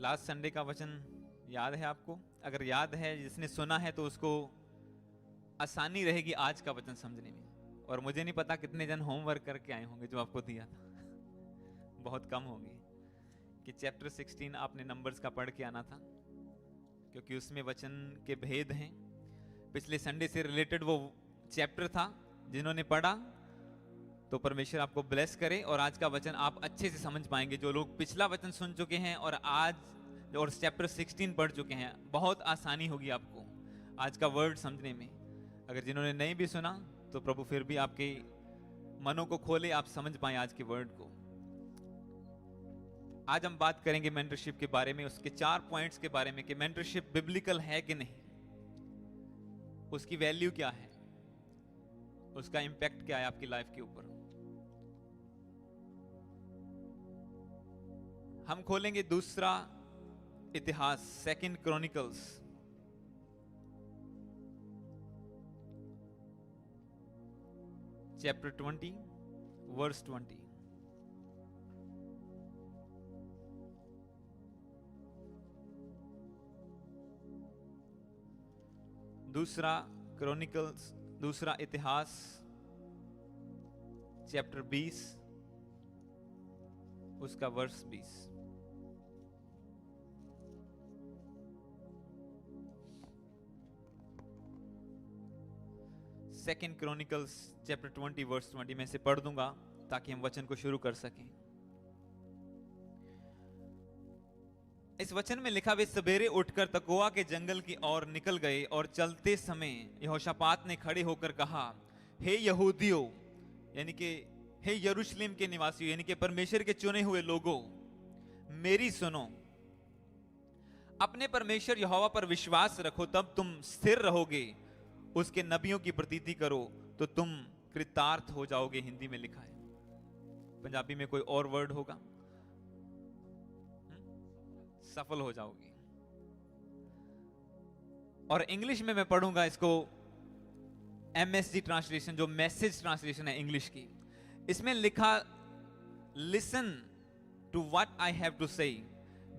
Last Sunday का वचन याद है आपको? अगर याद है, जिसने सुना है तो उसको आसानी रहेगी आज का वचन समझने में। और मुझे नहीं पता कितने जन होमवर्क करके आए होंगे जो आपको दिया था। बहुत कम होंगे कि चैप्टर 16 आपने नंबर्स का पढ़ के आना था, क्योंकि उसमें वचन के भेद हैं। पिछले संडे से रिलेटेड वो चैप्टर था। जिन्होंने पढ़ा तो परमेश्वर आपको ब्लेस करे और आज का वचन आप अच्छे से समझ पाएंगे। जो लोग पिछला वचन सुन चुके हैं और आज और चैप्टर 16 पढ़ चुके हैं, बहुत आसानी होगी आपको आज का वर्ड समझने में। अगर जिन्होंने नहीं भी सुना तो प्रभु फिर भी आपके मनों को खोले, आप समझ पाए आज के वर्ड को। आज हम बात करेंगे मेंटरशिप के बारे में, उसके 4 पॉइंट्स के बारे में कि मेंटरशिप बिब्लिकल है कि नहीं, उसकी वैल्यू क्या है, उसका इंपैक्ट क्या है आपकी लाइफ के ऊपर। हम खोलेंगे दूसरा इतिहास, सेकंड क्रॉनिकल्स, चैप्टर 20 वर्स 20। दूसरा क्रॉनिकल्स, दूसरा इतिहास, चैप्टर 20 उसका verse 20। Second Chronicles chapter 20 verse 20 में से पढ़ दूंगा ताकि हम वचन को शुरू कर सकें। इस वचन में लिखा, वे सवेरे उठकर तकोआ के जंगल की ओर निकल गए और चलते समय यहोशापात ने खड़े होकर कहा, हे यहूदियों, यानी कि हे यरूशलेम के निवासियों, यानी कि परमेश्वर के चुने हुए लोगों, मेरी सुनो। अपने परमेश्वर यहोवा पर विश्वास रखो, तब तुम स्थिर रहोगे। उसके नबियों की प्रतीति करो तो तुम कृतार्थ हो जाओगे। हिंदी में लिखा है, पंजाबी में कोई और वर्ड होगा? सफल हो जाओगे। और इंग्लिश में मैं पढ़ूंगा इसको, MSG ट्रांसलेशन, जो मैसेज ट्रांसलेशन है इंग्लिश की। इसमें लिखा, listen to what I have to say,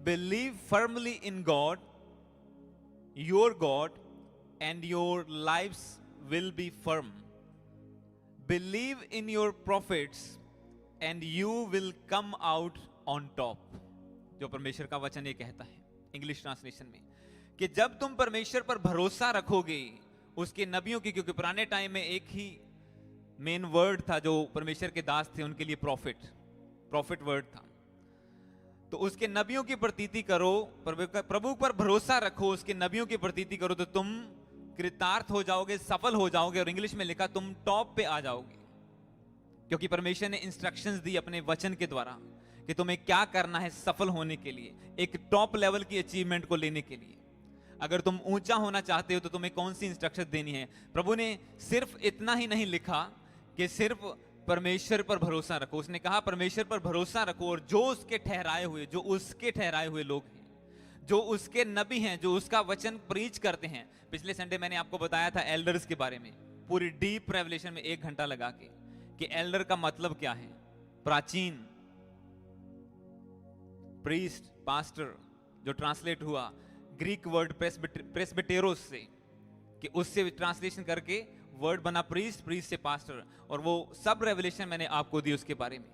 believe firmly in God your God and your lives will be firm. Believe in your prophets and you will come out on top. जो परमेश्वर का वचन ये कहता है इंग्लिश ट्रांसलेशन में कि जब तुम परमेश्वर पर भरोसा रखोगे, उसके नबियों की, क्योंकि पुराने टाइम में एक ही मेन वर्ड था जो परमेश्वर के दास थे उनके लिए, प्रॉफिट वर्ड था। तो उसके नबियों की प्रतीति करो, प्रभु पर भरोसा रखो, उसके नबियों की प्रतीति करो तो तुम कृतार्थ हो जाओगे, सफल हो जाओगे। और इंग्लिश में लिखा, तुम टॉप पे आ जाओगे, क्योंकि परमेश्वर ने इंस्ट्रक्शंस दी अपने वचन के द्वारा कि तुम्हें क्या करना है सफल होने के लिए, एक टॉप लेवल की अचीवमेंट को लेने के लिए। अगर तुम ऊंचा होना चाहते हो तो तुम्हें कौन सी इंस्ट्रक्शन देनी है। प्रभु ने सिर्फ इतना ही नहीं लिखा कि सिर्फ परमेश्वर पर भरोसा रखो, उसने कहा परमेश्वर पर भरोसा रखो और जो उसके ठहराए हुए लोग हैं, जो उसके नबी हैं, जो उसका वचन प्रीच करते हैं। पिछले संडे मैंने आपको बताया था एल्डर्स के बारे में, पूरी डीप रेवलेशन में 1 घंटा लगा के, कि एल्डर का मतलब क्या है। प्राचीन, प्रीस्ट, पास्टर, जो ट्रांसलेट हुआ ग्रीक वर्ड प्रेस्बिटेरोस से, कि उससे ट्रांसलेशन करके वर्ड बना प्रीस्ट, प्रीस्ट से पास्टर, और वो सब रेवलेशन मैंने आपको दी उसके बारे में।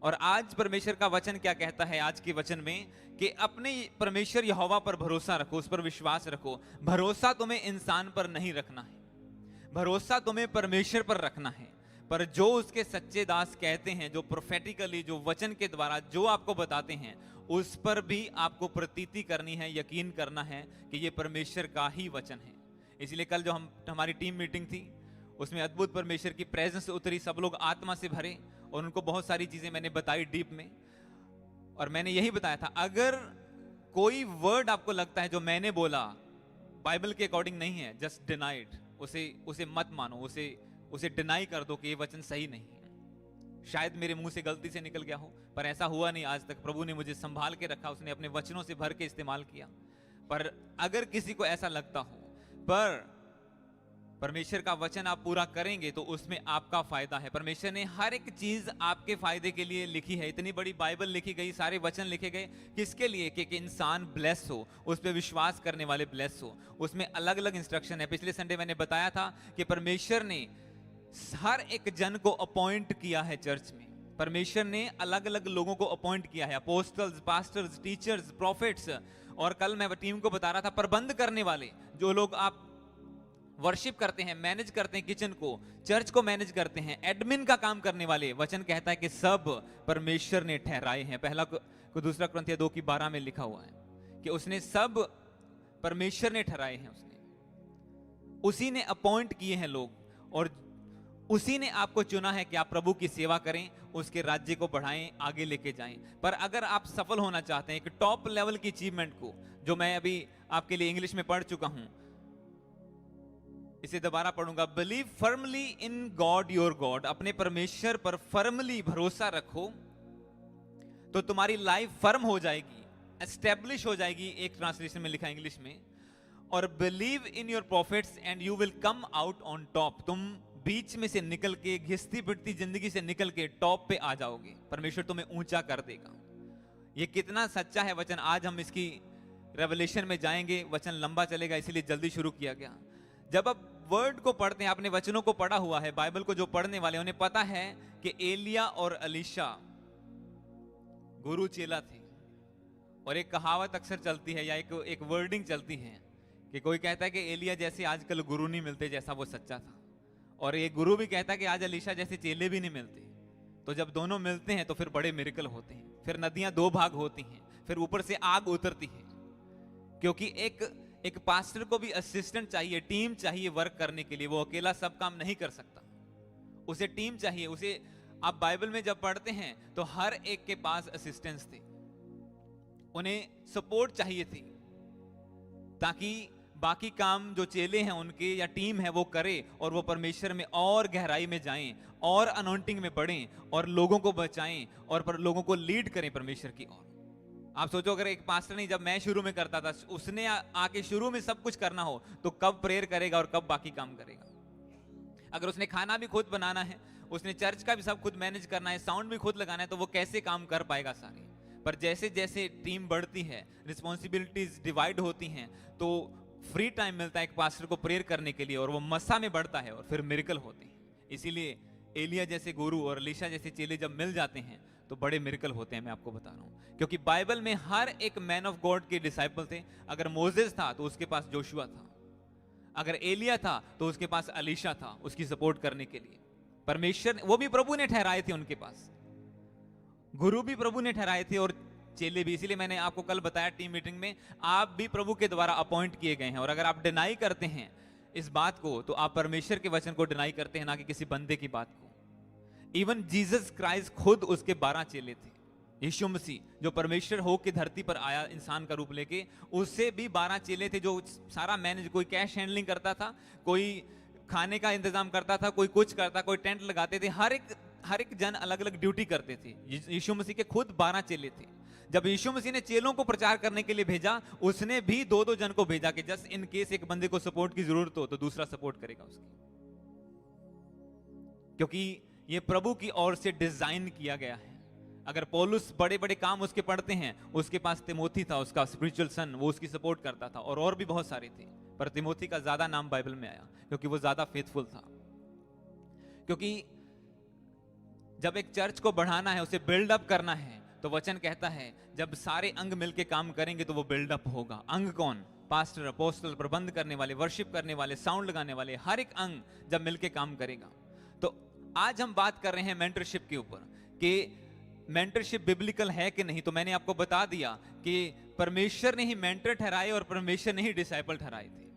और आज परमेश्वर का वचन क्या कहता है आज के वचन में, कि अपने परमेश्वर यहोवा पर भरोसा रखो, उस पर विश्वास रखो। भरोसा तुम्हें इंसान पर नहीं रखना है, भरोसा तुम्हें परमेश्वर पर रखना है। पर जो उसके सच्चे दास कहते हैं, जो प्रोफेटिकली, जो वचन के द्वारा जो आपको बताते हैं, उस पर भी आपको प्रतीति करनी है, यकीन करना है कि ये परमेश्वर का ही वचन है। इसलिए कल जो हमारी टीम मीटिंग थी, उसमें अद्भुत परमेश्वर की प्रेजेंस उतरी, सब लोग आत्मा से भरे और उनको बहुत सारी चीजें मैंने बताई डीप में। और मैंने यही बताया था, अगर कोई वर्ड आपको लगता है जो मैंने बोला बाइबल के अकॉर्डिंग नहीं है, जस्ट डिनाइड, उसे मत मानो, उसे डिनाई कर दो कि ये वचन सही नहीं है। शायद मेरे मुंह से गलती से निकल गया हो, पर ऐसा हुआ नहीं आज तक। प्रभु ने मुझे संभाल के रखा, उसने अपने वचनों से भर के इस्तेमाल किया। पर अगर किसी को ऐसा लगता हो, पर परमेश्वर का वचन आप पूरा करेंगे तो उसमें आपका फायदा है। परमेश्वर ने हर एक चीज आपके फायदे के लिए लिखी है। इतनी बड़ी बाइबल लिखी गई, सारे वचन लिखे गए किसके लिए? कि इंसान ब्लेस हो, उस पर विश्वास करने वाले ब्लेस हो। उसमें अलग अलग इंस्ट्रक्शन है। पिछले संडे मैंने बताया था कि परमेश्वर ने हर एक जन को अपॉइंट किया है चर्च में। परमेश्वर ने अलग अलग लोगों को अपॉइंट किया है, अपोस्टल्स, पास्टर्स, टीचर्स, प्रॉफिट्स। और कल मैं टीम को बता रहा था, प्रबंध करने वाले, जो लोग आप वर्शिप करते हैं, मैनेज करते हैं, किचन को, चर्च को मैनेज करते हैं, एडमिन का काम करने वाले, वचन कहता है कि सब परमेश्वर ने ठहराए हैं। पहला को दूसरा कुरिन्थियों 2:12 में लिखा हुआ है कि उसने सब परमेश्वर ने ठहराए हैं। उसी ने अपॉइंट किए हैं लोग, और उसी ने आपको चुना है कि आप प्रभु की सेवा करें, उसके राज्य को बढ़ाएं, आगे लेके जाएं। पर अगर आप सफल होना चाहते हैं, एक टॉप लेवल की अचीवमेंट को, जो मैं अभी आपके लिए इंग्लिश में पढ़ चुका हूं, इसे दोबारा पढ़ूंगा। Believe firmly in God your God, अपने परमेश्वर पर फर्मली भरोसा रखो तो तुम्हारी लाइफ फर्म हो जाएगी, एस्टेब्लिश हो जाएगी, एक ट्रांसलेशन में लिखा इंग्लिश में। और believe in your profits and you will come out on top, तुम बीच में से निकल के, घिसती पिटती जिंदगी से निकल के टॉप पे आ जाओगे। परमेश्वर तुम्हें ऊंचा कर देगा। ये कितना सच्चा है वचन। आज हम इसकी रेवलेशन में जाएंगे। वचन लंबा चलेगा, इसीलिए जल्दी शुरू किया गया। जब आप वर्ड को पढ़ते हैं, आपने वचनों को पढ़ा हुआ है, बाइबल को जो पढ़ने वाले उन्हें पता है कि एलिया और अलीशा गुरु चेला थे। और एक कहावत अक्सर चलती है, या एक वर्डिंग चलती है कि कोई कहता है कि एलिया जैसे आजकल गुरु नहीं मिलते, जैसा वो सच्चा था। और एक गुरु भी कहता है कि आज अलीशा जैसे चेले भी नहीं मिलते। तो जब दोनों मिलते हैं तो फिर बड़े मिरेकल होते हैं। फिर नदियां दो भाग होती हैं, फिर ऊपर से आग उतरती है। क्योंकि एक पास्टर को भी असिस्टेंट चाहिए, टीम चाहिए वर्क करने के लिए। वो अकेला सब काम नहीं कर सकता, उसे टीम चाहिए। उसे आप बाइबल में जब पढ़ते हैं तो हर एक के पास असिस्टेंट्स थे, उन्हें सपोर्ट चाहिए थी, ताकि बाकी काम जो चेले हैं उनके या टीम है वो करे, और वो परमेश्वर में और गहराई में जाएं, और अनॉइंटिंग में बढ़ें, और लोगों को बचाएं, और लोगों को लीड करें परमेश्वर की ओर। आप सोचो, अगर एक पास्टर नहीं, जब मैं शुरू में करता था, उसने आके शुरू में सब कुछ करना हो तो कब प्रेयर करेगा और कब बाकी काम करेगा? अगर उसने खाना भी खुद बनाना है, उसने चर्च का भी सब खुद मैनेज करना है, साउंड भी खुद लगाना है, तो वो कैसे काम कर पाएगा सारे? पर जैसे जैसे टीम बढ़ती है, रिस्पॉन्सिबिलिटीज डिवाइड होती हैं, तो फ्री टाइम मिलता है एक पास्टर को प्रेयर करने के लिए, और वो मसा में बढ़ता है, और फिर मिरेकल होती है। इसीलिए एलिया जैसे गुरु और अलीशा जैसे चेले जब मिल जाते हैं तो बड़े मिरेकल होते हैं। मैं आपको बता रहा हूं, क्योंकि बाइबल में हर एक मैन ऑफ गॉड के डिसाइपल थे। अगर मोजेस था तो उसके पास जोशुआ था, अगर एलिया था तो उसके पास अलीशा था, उसकी सपोर्ट करने के लिए। परमेश्वर, वो भी प्रभु ने ठहराए थे, उनके पास गुरु भी प्रभु ने ठहराए थे, और चेले भी। इसीलिए मैंने आपको कल बताया टीम मीटिंग में, आप भी प्रभु के द्वारा अपॉइंट किए गए हैं। और अगर आप डिनाई करते हैं इस बात को, तो आप परमेश्वर के वचन को डिनाई करते हैं, ना कि किसी बंदे की बात को। इवन जीसस क्राइस्ट खुद उसके 12 चेले थे। यीशु मसीह जो परमेश्वर हो के धरती पर आया इंसान का रूप लेके, उससे भी 12 चेले थे जो सारा मैनेज, कोई कैश हैंडलिंग करता था, कोई खाने का इंतजाम करता था, कोई कुछ करता, कोई टेंट लगाते थे। हर एक जन अलग अलग ड्यूटी करते थे। यीशु मसीह के खुद 12 चेले थे। जब यीशु मसीह ने चेलों को प्रचार करने के लिए भेजा, उसने भी 2-2 जन को भेजा कि जस्ट इन केस एक बंदे को सपोर्ट की जरूरत हो तो दूसरा सपोर्ट करेगा उसकी। क्योंकि ये प्रभु की ओर से डिजाइन किया गया है। अगर पौलुस बड़े बड़े काम उसके पढ़ते हैं, उसके पास तिमोथी था, उसका स्पिरिचुअल सन, वो उसकी सपोर्ट करता था, और भी बहुत सारे थे। पर तिमोथी का ज्यादा नाम बाइबल में आया क्योंकि वो ज्यादा फेथफुल था। क्योंकि जब एक चर्च को बढ़ाना है, उसे बिल्डअप करना है, तो वचन कहता है जब सारे अंग मिलके काम करेंगे तो वो बिल्डअप होगा। अंग कौन? पास्टर, अपोस्टल, प्रबंध करने वाले, वर्शिप करने वाले, साउंड लगाने वाले, हर एक अंग जब मिलके काम करेगा। तो आज हम बात कर रहे हैं मेंटरशिप के ऊपर कि मेंटरशिप बिब्लिकल है कि नहीं। तो मैंने आपको बता दिया कि परमेश्वर ने ही मेंटर ठहराए और परमेश्वर ने ही डिसाइपल ठहराए थे।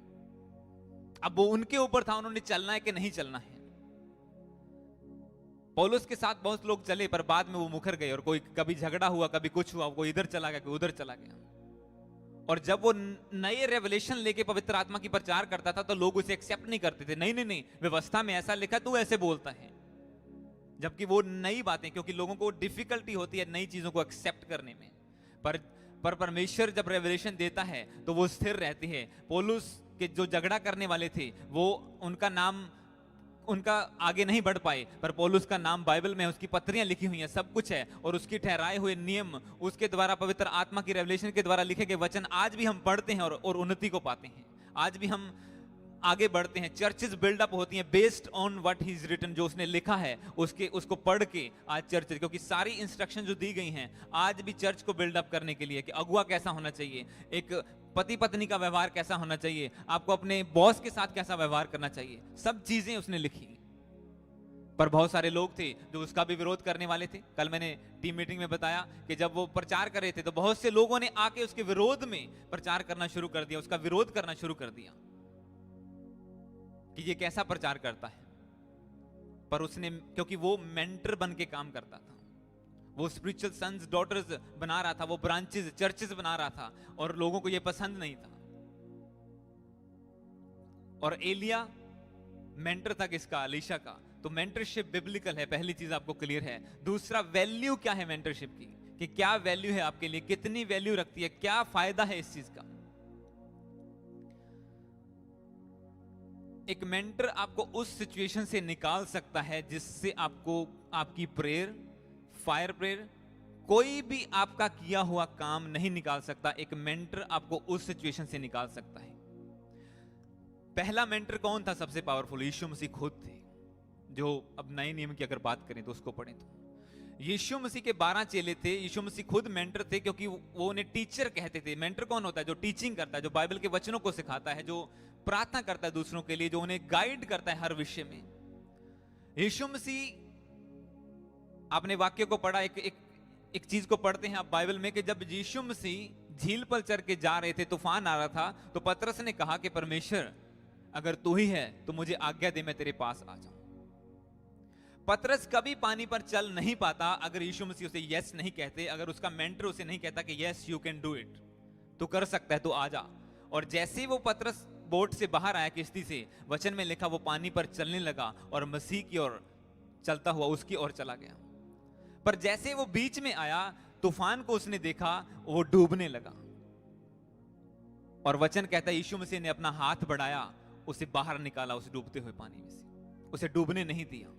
अब वो उनके ऊपर था, उन्होंने चलना है कि नहीं चलना है। पौलुस के साथ बहुत लोग चले, पर बाद में वो मुकर गए, और कोई कभी झगड़ा हुआ, कभी कुछ हुआ, कोई इधर चला गया, कोई उधर चला गया। और जब वो नए रेवलेशन लेके पवित्र आत्मा की प्रचार करता था तो लोग उसे एक्सेप्ट नहीं करते थे। नहीं, व्यवस्था में ऐसा लिखा, तू ऐसे बोलता है। जबकि वो नई बातें, क्योंकि लोगों को डिफिकल्टी होती है नई चीजों को एक्सेप्ट करने में, पर परमेश्वर जब रेवलेशन देता है तो वो स्थिर रहती है। पौलुस कि जो झगड़ा करने वाले थे वो उनका नाम उनका आगे नहीं बढ़ पाए, पर पौलुस का नाम बाइबल में है, उसकी पत्रियां लिखी हुई हैं, सब कुछ है, और उसके ठहराए हुए नियम, उसके द्वारा पवित्र आत्मा की रेवलेशन के द्वारा लिखे गए वचन आज भी हम पढ़ते हैं और उन्नति को पाते हैं। आज भी हम आगे बढ़ते हैं, चर्चेस बिल्डअप होती हैं based on what he is written, जो उसने लिखा है उसको पढ़ के आज चर्च, क्योंकि सारी इंस्ट्रक्शन जो दी गई हैं आज भी चर्च को बिल्डअप करने के लिए कि अगुआ कैसा होना चाहिए, एक पति पत्नी का व्यवहार कैसा होना चाहिए, आपको अपने बॉस के साथ कैसा व्यवहार करना चाहिए, सब चीजें उसने लिखी। पर बहुत सारे लोग थे जो उसका भी विरोध करने वाले थे। कल मैंने टीम मीटिंग में बताया कि जब वो प्रचार कर रहे थे तो बहुत से लोगों ने आके उसके विरोध में प्रचार करना शुरू कर दिया, उसका विरोध करना शुरू कर दिया कि ये कैसा प्रचार करता है। पर उसने, क्योंकि वो मेंटर बन के काम करता था, वो स्पिरिचुअल सन्स डॉटर्स बना रहा था, वो ब्रांचेस चर्चेस बना रहा था, और लोगों को ये पसंद नहीं था। और एलिया मेंटर था किसका? अलीशा का। तो मेंटरशिप बिब्लिकल है, पहली चीज आपको क्लियर है। दूसरा, वैल्यू क्या है मेंटरशिप की, कि क्या वैल्यू है आपके लिए, कितनी वैल्यू रखती है, क्या फायदा है इस चीज का। एक मेंटर आपको उस सिचुएशन से निकाल सकता है जिससे आपको आपकी प्रेयर, फायर प्रेयर, कोई भी आपका किया हुआ काम नहीं निकाल सकता। एक मेंटर आपको उस सिचुएशन से निकाल सकता है। पहला मेंटर कौन था सबसे पावरफुल? यीशु मसीह खुद थे। जो अब नए नियम की अगर बात करें तो उसको पढ़ें तो यीशु मसीह के 12 चेले थे। यीशु मसीह खुद मेंटर थे, क्योंकि वो उन्हें टीचर कहते थे। मेंटर कौन होता है? जो टीचिंग करता है, जो बाइबल के वचनों को सिखाता है, जो प्रार्थना करता है दूसरों के लिए, जो उन्हें गाइड करता है हर विषय में। यीशु मसीह, आपने वाक्य को पढ़ा, एक चीज को पढ़ते हैं आप बाइबल में कि जब यीशु मसीह झील पर चढ़ के जा रहे थे, तूफान आ रहा था, तो पतरस ने कहा कि परमेश्वर अगर तू ही है तो मुझे आज्ञा दे, मैं तेरे पास आ जाऊं। पतरस कभी पानी पर चल नहीं पाता अगर यीशु मसीह उसे यस नहीं कहते, अगर उसका मेंटर उसे नहीं कहता कि yes you can do it, तू कर सकता है, तू आ जा। और जैसे वो पतरस बोट से बाहर आया किश्ती से, वचन में लिखा वो पानी पर चलने लगा और मसीह की ओर चलता हुआ उसकी ओर चला गया। पर जैसे वो बीच में आया, तूफान को उसने देखा, वो डूबने लगा। और वचन कहता है यीशु मसीह ने अपना हाथ बढ़ाया, उसे बाहर निकाला उस डूबते हुए पानी में से, उसे डूबने नहीं दिया।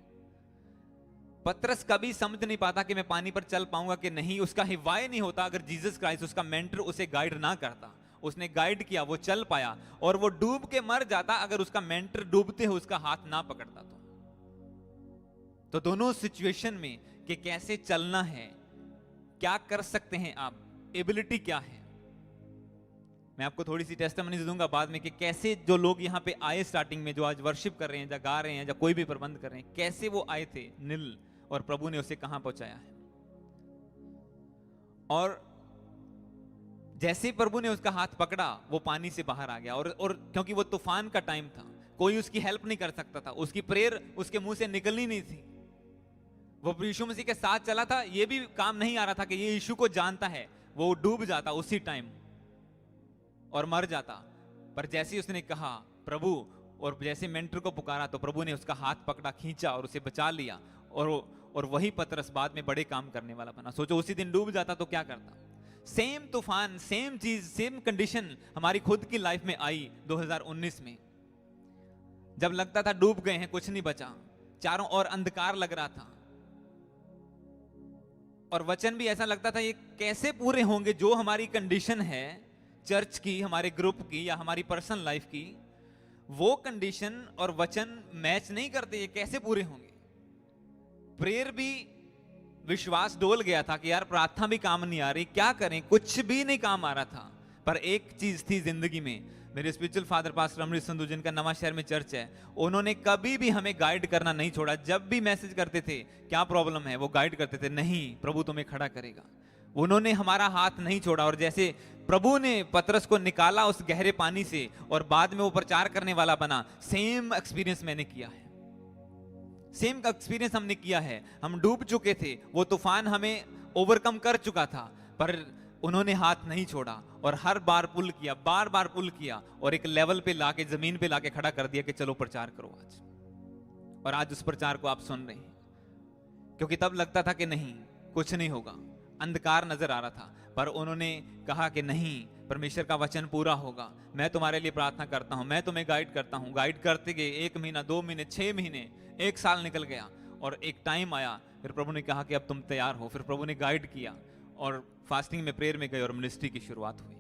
पतरस कभी समझ नहीं पाता कि मैं पानी पर चल पाऊंगा कि नहीं, उसका हिवाय नहीं होता अगर जीसस क्राइस्ट, उसका मेंटर, उसे गाइड ना करता। उसने गाइड किया, वो चल पाया, और वो डूब के मर जाता अगर उसका मेंटर डूबते हुए उसका हाथ ना पकड़ता। तो दोनों सिचुएशन में कि कैसे चलना है, क्या कर सकते हैं आप, एबिलिटी क्या है। मैं आपको थोड़ी सी टेस्टिमनीज दूंगा बाद में कि कैसे जो लोग यहाँ पे आए स्टार्टिंग में, जो आज वर्शिप कर रहे हैं, या गा रहे हैं, या कोई भी प्रबंध कर रहे हैं, कैसे वो आए थे नील, और प्रभु ने उसे कहां पहुंचाया है। और जैसे प्रभु ने उसका हाथ पकड़ा, वो पानी से बाहर आ गया। और क्योंकि वो तूफान का टाइम था, कोई उसकी हेल्प नहीं कर सकता था, उसकी प्रेयर उसके मुंह से निकलनी नहीं थी। वो यीशु मसीह के साथ चला था, ये भी काम नहीं आ रहा था कि ये यीशु को जानता है, वो डूब जाता उसी टाइम और मर जाता। पर जैसे ही उसने कहा प्रभु, और जैसे मेंटर को पुकारा, तो प्रभु ने उसका हाथ पकड़ा, खींचा और उसे बचा लिया। और वही पतरस बाद में बड़े काम करने वाला बना। सोचो उसी दिन डूब जाता तो क्या करता। सेम तूफान, सेम चीज, सेम कंडीशन हमारी खुद की लाइफ में आई 2019 में, जब लगता था डूब गए हैं, कुछ नहीं बचा, चारों ओर अंधकार लग रहा था, और वचन भी ऐसा लगता था ये कैसे पूरे होंगे, जो हमारी कंडीशन है चर्च की, हमारे ग्रुप की, या हमारी पर्सनल लाइफ की, वो कंडीशन और वचन मैच नहीं करते, ये कैसे पूरे होंगे। प्रेयर भी, विश्वास डोल गया था कि यार प्रार्थना भी काम नहीं आ रही, क्या करें, कुछ भी नहीं काम आ रहा था। पर एक चीज थी जिंदगी में, मेरे स्पिरिचुअल फादर पास्टर अमृत संधू, जिनका नवा शहर में चर्च है, उन्होंने कभी भी हमें गाइड करना नहीं छोड़ा। जब भी मैसेज करते थे क्या प्रॉब्लम है, वो गाइड करते थे, नहीं प्रभु तुम्हें खड़ा करेगा। उन्होंने हमारा हाथ नहीं छोड़ा। और जैसे प्रभु ने पतरस को निकाला उस गहरे पानी से और बाद में वो प्रचार करने वाला बना, सेम एक्सपीरियंस मैंने किया है, सेम एक्सपीरियंस हमने किया है। हम डूब चुके थे, वो तूफान हमें ओवरकम कर चुका था, पर उन्होंने हाथ नहीं छोड़ा और हर बार पुल किया, बार बार पुल किया, और एक लेवल पे लाके, जमीन पे लाके खड़ा कर दिया कि चलो प्रचार करो आज। और आज उस प्रचार को आप सुन रहे हैं, क्योंकि तब लगता था कि नहीं कुछ नहीं होगा, अंधकार नजर आ रहा था, पर उन्होंने कहा कि नहीं, परमेश्वर का वचन पूरा होगा। मैं तुम्हारे लिए प्रार्थना करता हूं, मैं तुम्हें गाइड करता हूं। गाइड करते गए 1 महीना, 2 महीने, 6 महीने, 1 साल निकल गया और एक टाइम आया, फिर प्रभु ने कहा कि अब तुम तैयार हो। फिर प्रभु ने गाइड किया और फास्टिंग में, प्रेयर में गए और मिनिस्ट्री की शुरुआत हुई।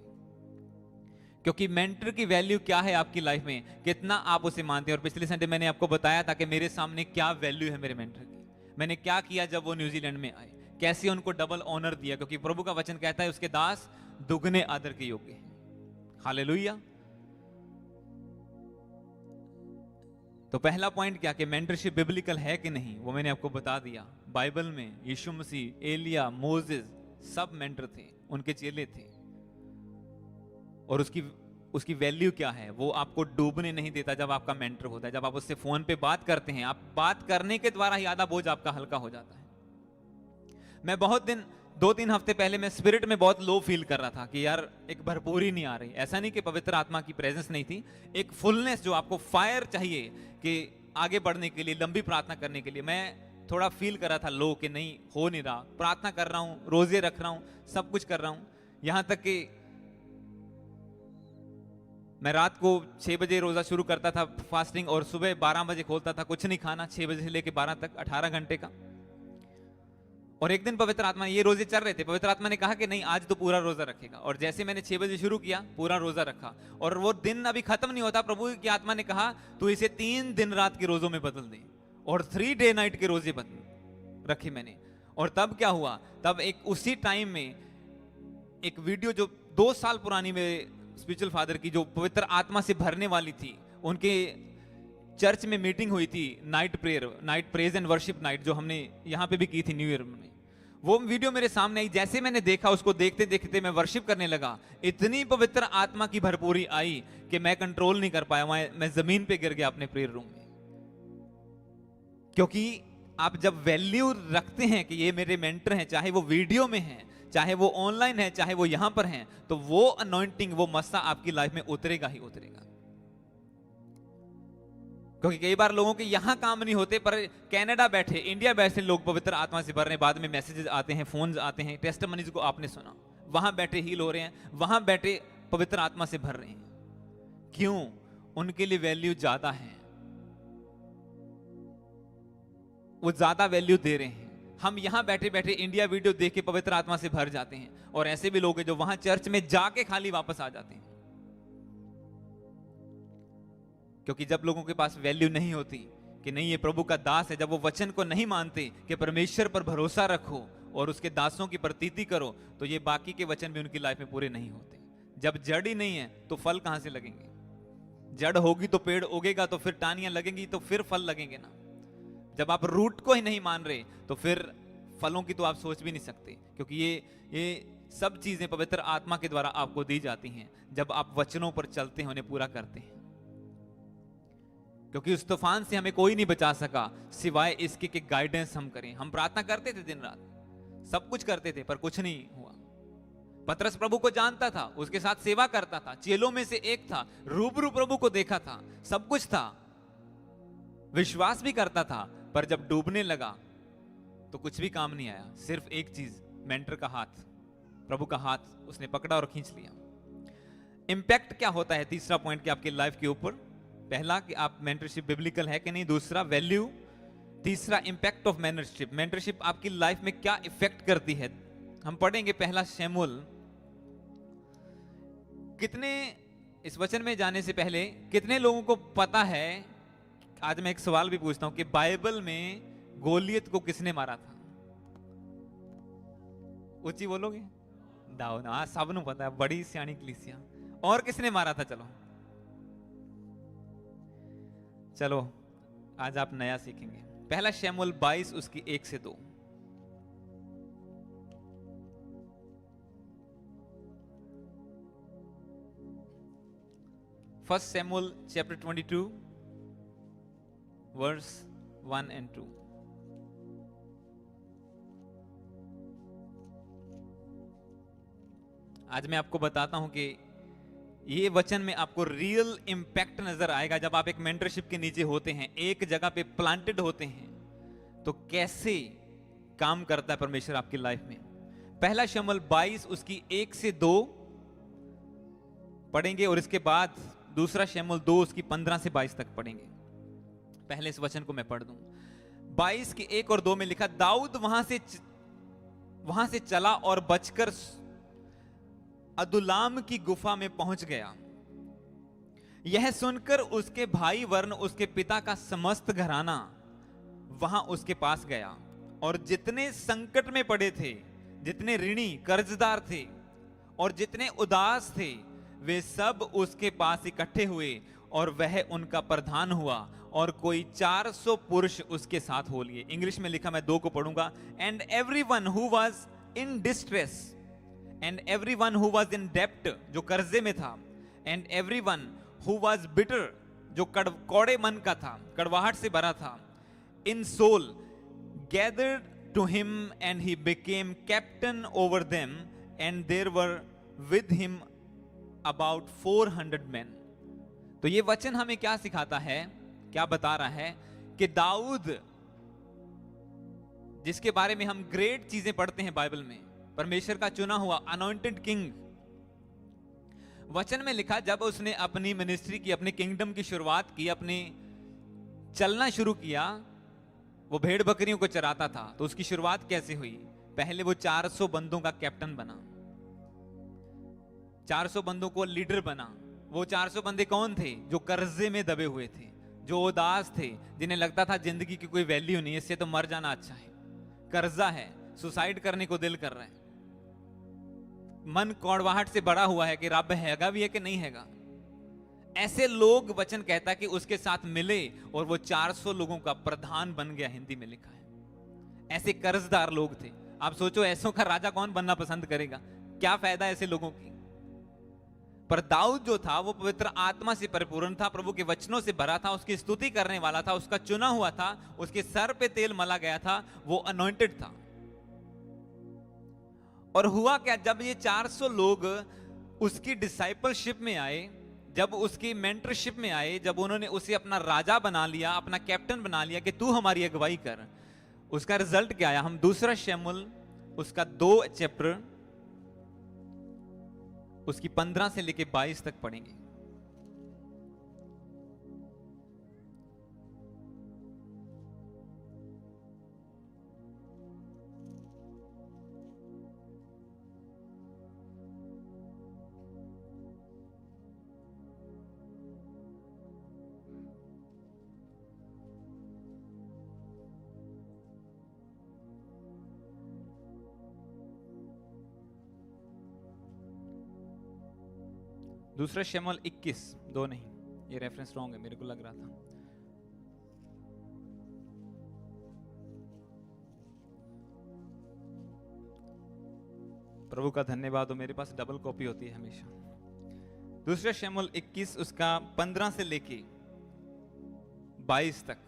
क्योंकि मेंटर की वैल्यू क्या है आपकी लाइफ में, कितना आप उसे मानते हैं। और पिछले संडे मैंने आपको बताया था कि मेरे सामने क्या वैल्यू है मेरे मेंटर की। मैंने क्या किया जब वो न्यूजीलैंड में आए, कैसे उनको डबल ऑनर दिया, क्योंकि प्रभु का वचन कहता है उसके दास दुगने आदर के योग्य हैं। हालेलुया। तो पहला पॉइंट क्या कि मेंटरशिप बिब्लिकल है कि नहीं, वो मैंने आपको बता दिया। बाइबल में यीशु मसीह, एलिया, मोसेस सब मेंटर थे, उनके चेले थे। और उसकी वैल्यू क्या है, वो आपको डूबने नहीं देता जब आपका मेंटर होता है। जब आप उससे फोन पे बात करते हैं, आप बात करने के द्वारा ही आधा बोझ आपका हल्का हो जाता है। मैं बहुत दिन, 2-3 हफ्ते पहले मैं स्पिरिट में बहुत लो फील कर रहा था कि यार एक भरपूरी नहीं आ रही। ऐसा नहीं कि पवित्र आत्मा की प्रेजेंस नहीं थी, एक फुलनेस जो आपको फायर चाहिए कि आगे बढ़ने के लिए, लंबी प्रार्थना करने के लिए। मैं थोड़ा फील कर रहा था लो कि नहीं हो नहीं रहा। प्रार्थना कर रहा हूं, रोजे रख रहा हूं, सब कुछ कर रहा हूं, यहां तक कि मैं रात को 6 बजे रोजा शुरू करता था फास्टिंग और सुबह 12 बजे खोलता था। कुछ नहीं खाना 6 बजे से लेकर 12 तक, 18 घंटे का। और एक दिन पवित्र आत्मा, ये रोजे चल रहे थे, पवित्र आत्मा ने कहा कि नहीं आज तो पूरा रोजा रखेगा। और जैसे मैंने 6 बजे शुरू किया, पूरा रोजा रखा। और वो दिन अभी खत्म नहीं होता, प्रभु की आत्मा ने कहा तू इसे 3 दिन रात के रोजों में बदल दे। और 3 डे नाइट के रोजे रखे मैंने। और तब क्या हुआ, तब एक उसी टाइम में एक वीडियो जो 2 साल पुरानी में स्पिरिचुअल फादर की, जो पवित्र आत्मा से भरने वाली थी, उनके चर्च में मीटिंग हुई थी, night prayer, night praise and worship night, जो हमने यहाँ पे भी की थी न्यू ईयर में। वो वीडियो मेरे सामने आई। जैसे मैंने देखा, उसको देखते देखते मैं वर्शिप करने लगा। इतनी पवित्र आत्मा की भरपूरी आई कि मैं कंट्रोल नहीं कर पाया, मैं जमीन पे गिर गया अपने प्रेयर रूम में। क्योंकि आप जब वैल्यू रखते हैं कि ये मेरे मेंटर हैं, चाहे वो वीडियो में हैं, चाहे वो ऑनलाइन है, चाहे वो यहां पर हैं, तो वो अनॉइंटिंग, वो मस्सा आपकी लाइफ में उतरेगा ही उतरेगा। क्योंकि कई बार लोगों के यहां काम नहीं होते, पर कनाडा बैठे, इंडिया बैठे लोग पवित्र आत्मा से भर रहे हैं। बाद में मैसेजेस आते हैं, फोन्स आते हैं, टेस्टिमनीज को आपने सुना, वहां बैठे हील हो रहे हैं, वहां बैठे पवित्र आत्मा से भर रहे हैं। क्यों? उनके लिए वैल्यू ज्यादा है, वो ज्यादा वैल्यू दे रहे हैं। हम यहां बैठे बैठे इंडिया वीडियो देख के पवित्र आत्मा से भर जाते हैं। और ऐसे भी लोग हैं जो वहां चर्च में जाके खाली वापस आ जाते हैं। क्योंकि जब लोगों के पास वैल्यू नहीं होती कि नहीं ये प्रभु का दास है, जब वो वचन को नहीं मानते कि परमेश्वर पर भरोसा रखो और उसके दासों की प्रतीति करो, तो ये बाकी के वचन भी उनकी लाइफ में पूरे नहीं होते। जब जड़ ही नहीं है तो फल कहां से लगेंगे? जड़ होगी तो पेड़ उगेगा, तो फिर टाहनियां लगेंगी तो फिर फल लगेंगे ना। जब आप रूट को ही नहीं मान रहे तो फिर फलों की तो आप सोच भी नहीं सकते। क्योंकि ये सब चीजें पवित्र आत्मा के द्वारा आपको दी जाती हैं जब आप वचनों पर चलते हैं, उन्हें पूरा करते हैं। क्योंकि उस तूफान से हमें कोई नहीं बचा सका सिवाय इसके कि गाइडेंस हम करें। हम प्रार्थना करते थे दिन रात, सब कुछ करते थे, पर कुछ नहीं हुआ। पतरस प्रभु को जानता था, उसके साथ सेवा करता था, चेलों में से एक था, रूबरू प्रभु को देखा था, सब कुछ था, विश्वास भी करता था, पर जब डूबने लगा तो कुछ भी काम नहीं आया। सिर्फ एक चीज, मेंटर का हाथ, प्रभु का हाथ उसने पकड़ा और खींच लिया। इंपैक्ट क्या होता है? तीसरा पॉइंट कि आपकी लाइफ के ऊपर, पहला कि आप मेंटरशिप बिब्लिकल है कि नहीं, दूसरा वैल्यू, तीसरा इंपैक्ट ऑफ मेंटरशिप। मेंटरशिप आपकी लाइफ में क्या इफेक्ट करती है, हम पढ़ेंगे पहला शमूएल। कितने, इस वचन में जाने से पहले कितने लोगों को पता है, आज मैं एक सवाल भी पूछता हूं कि बाइबल में गोलियत को किसने मारा था? ऊंची बोलोगे? दाऊद। हाँ, सबनों पता है, बड़ी सियाणी कलीसिया। और किसने मारा था? चलो आज आप नया सीखेंगे। पहला शमूएल 22 उसकी 1 से 2। फर्स्ट शमूएल चैप्टर 22 वर्स 1 and 2। आज मैं आपको बताता हूं कि ये वचन में आपको रियल इंपैक्ट नजर आएगा जब आप एक मेंटरशिप के नीचे होते हैं, एक जगह पे प्लांटेड होते हैं, तो कैसे काम करता है परमेश्वर आपकी लाइफ में। पहला शमूएल 22 उसकी 1 से 2 पढ़ेंगे और इसके बाद दूसरा शमूएल 2 उसकी 15 से 22 तक पढ़ेंगे। पहले इस वचन को मैं पढ़ दूं। 22 के 1 और 2 में लिखा, दाऊद वहां से चला और बचकर अदुल्लाम की गुफा में पहुंच गया। यह सुनकर उसके भाई वरन उसके पिता का समस्त घराना वहां उसके पास गया, और जितने संकट में पड़े थे, जितने ऋणी कर्जदार थे और जितने उदास थे, वे सब उसके पास इकट्ठे हुए और वह उनका प्रधान हुआ, और कोई 400 पुरुष उसके साथ हो लिए। इंग्लिश में लिखा, मैं 2 को पढ़ूंगा। And everyone who was in distress and everyone who was in डेप्ट, जो कर्जे में था, and everyone who was bitter, जो कौड़े मन का था, कड़वाहट से भरा था, in soul gathered to him, and he became captain over them, and there were with him about 400 men. तो ये वचन हमें क्या सिखाता है, क्या बता रहा है कि दाऊद, जिसके बारे में हम ग्रेट चीजें पढ़ते हैं बाइबल में, परमेश्वर का चुना हुआ अनॉइंटेड किंग, वचन में लिखा जब उसने अपनी मिनिस्ट्री की, अपने किंगडम की शुरुआत की, अपने चलना शुरू किया, वो भेड़ बकरियों को चराता था। तो उसकी शुरुआत कैसे हुई? पहले वो 400 बंदों का कैप्टन बना, 400 बंदों को लीडर बना। वो 400 बंदे कौन थे? जो कर्जे में दबे हुए थे, जो उदास थे, जिन्हें लगता था जिंदगी की कोई वैल्यू नहीं, इससे तो मर जाना अच्छा है, कर्जा है, सुसाइड करने को दिल कर रहा है, मन कौड़वाहट से बड़ा हुआ है कि रब हैगा भी है कि नहीं हैगा। ऐसे लोग, वचन कहता कि उसके साथ मिले और वो 400 लोगों का प्रधान बन गया, हिंदी में लिखा है। ऐसे कर्जदार लोग थे। आप सोचो, ऐसों का राजा कौन बनना पसंद करेगा? क्या फायदा ऐसे लोगों की? पर दाऊद जो था वो पवित्र आत्मा से परिपूर्ण था, प्रभु के वचनों से भरा था, उसकी स्तुति करने वाला था, उसका चुना हुआ था, उसके सर पे तेल मला गया था, वो अनॉइंटेड था। और हुआ क्या, जब ये 400 लोग उसकी डिसाइपलशिप में आए, जब उसकी मेंटरशिप में आए, जब उन्होंने उसे अपना राजा बना लिया, अपना कैप्टन बना लिया कि तू हमारी अगुवाई कर, उसका रिजल्ट क्या आया? हम दूसरा शमूएल उसका 2 चैप्टर उसकी 15 से लेके 22 तक पढ़ेंगे। दूसरा शमूएल 21, 2 नहीं, ये रेफरेंस रॉन्ग है, मेरे को लग रहा था। प्रभु का धन्यवाद हो, मेरे पास डबल कॉपी होती है हमेशा। दूसरा शमूएल 21 उसका 15 से लेके 22 तक।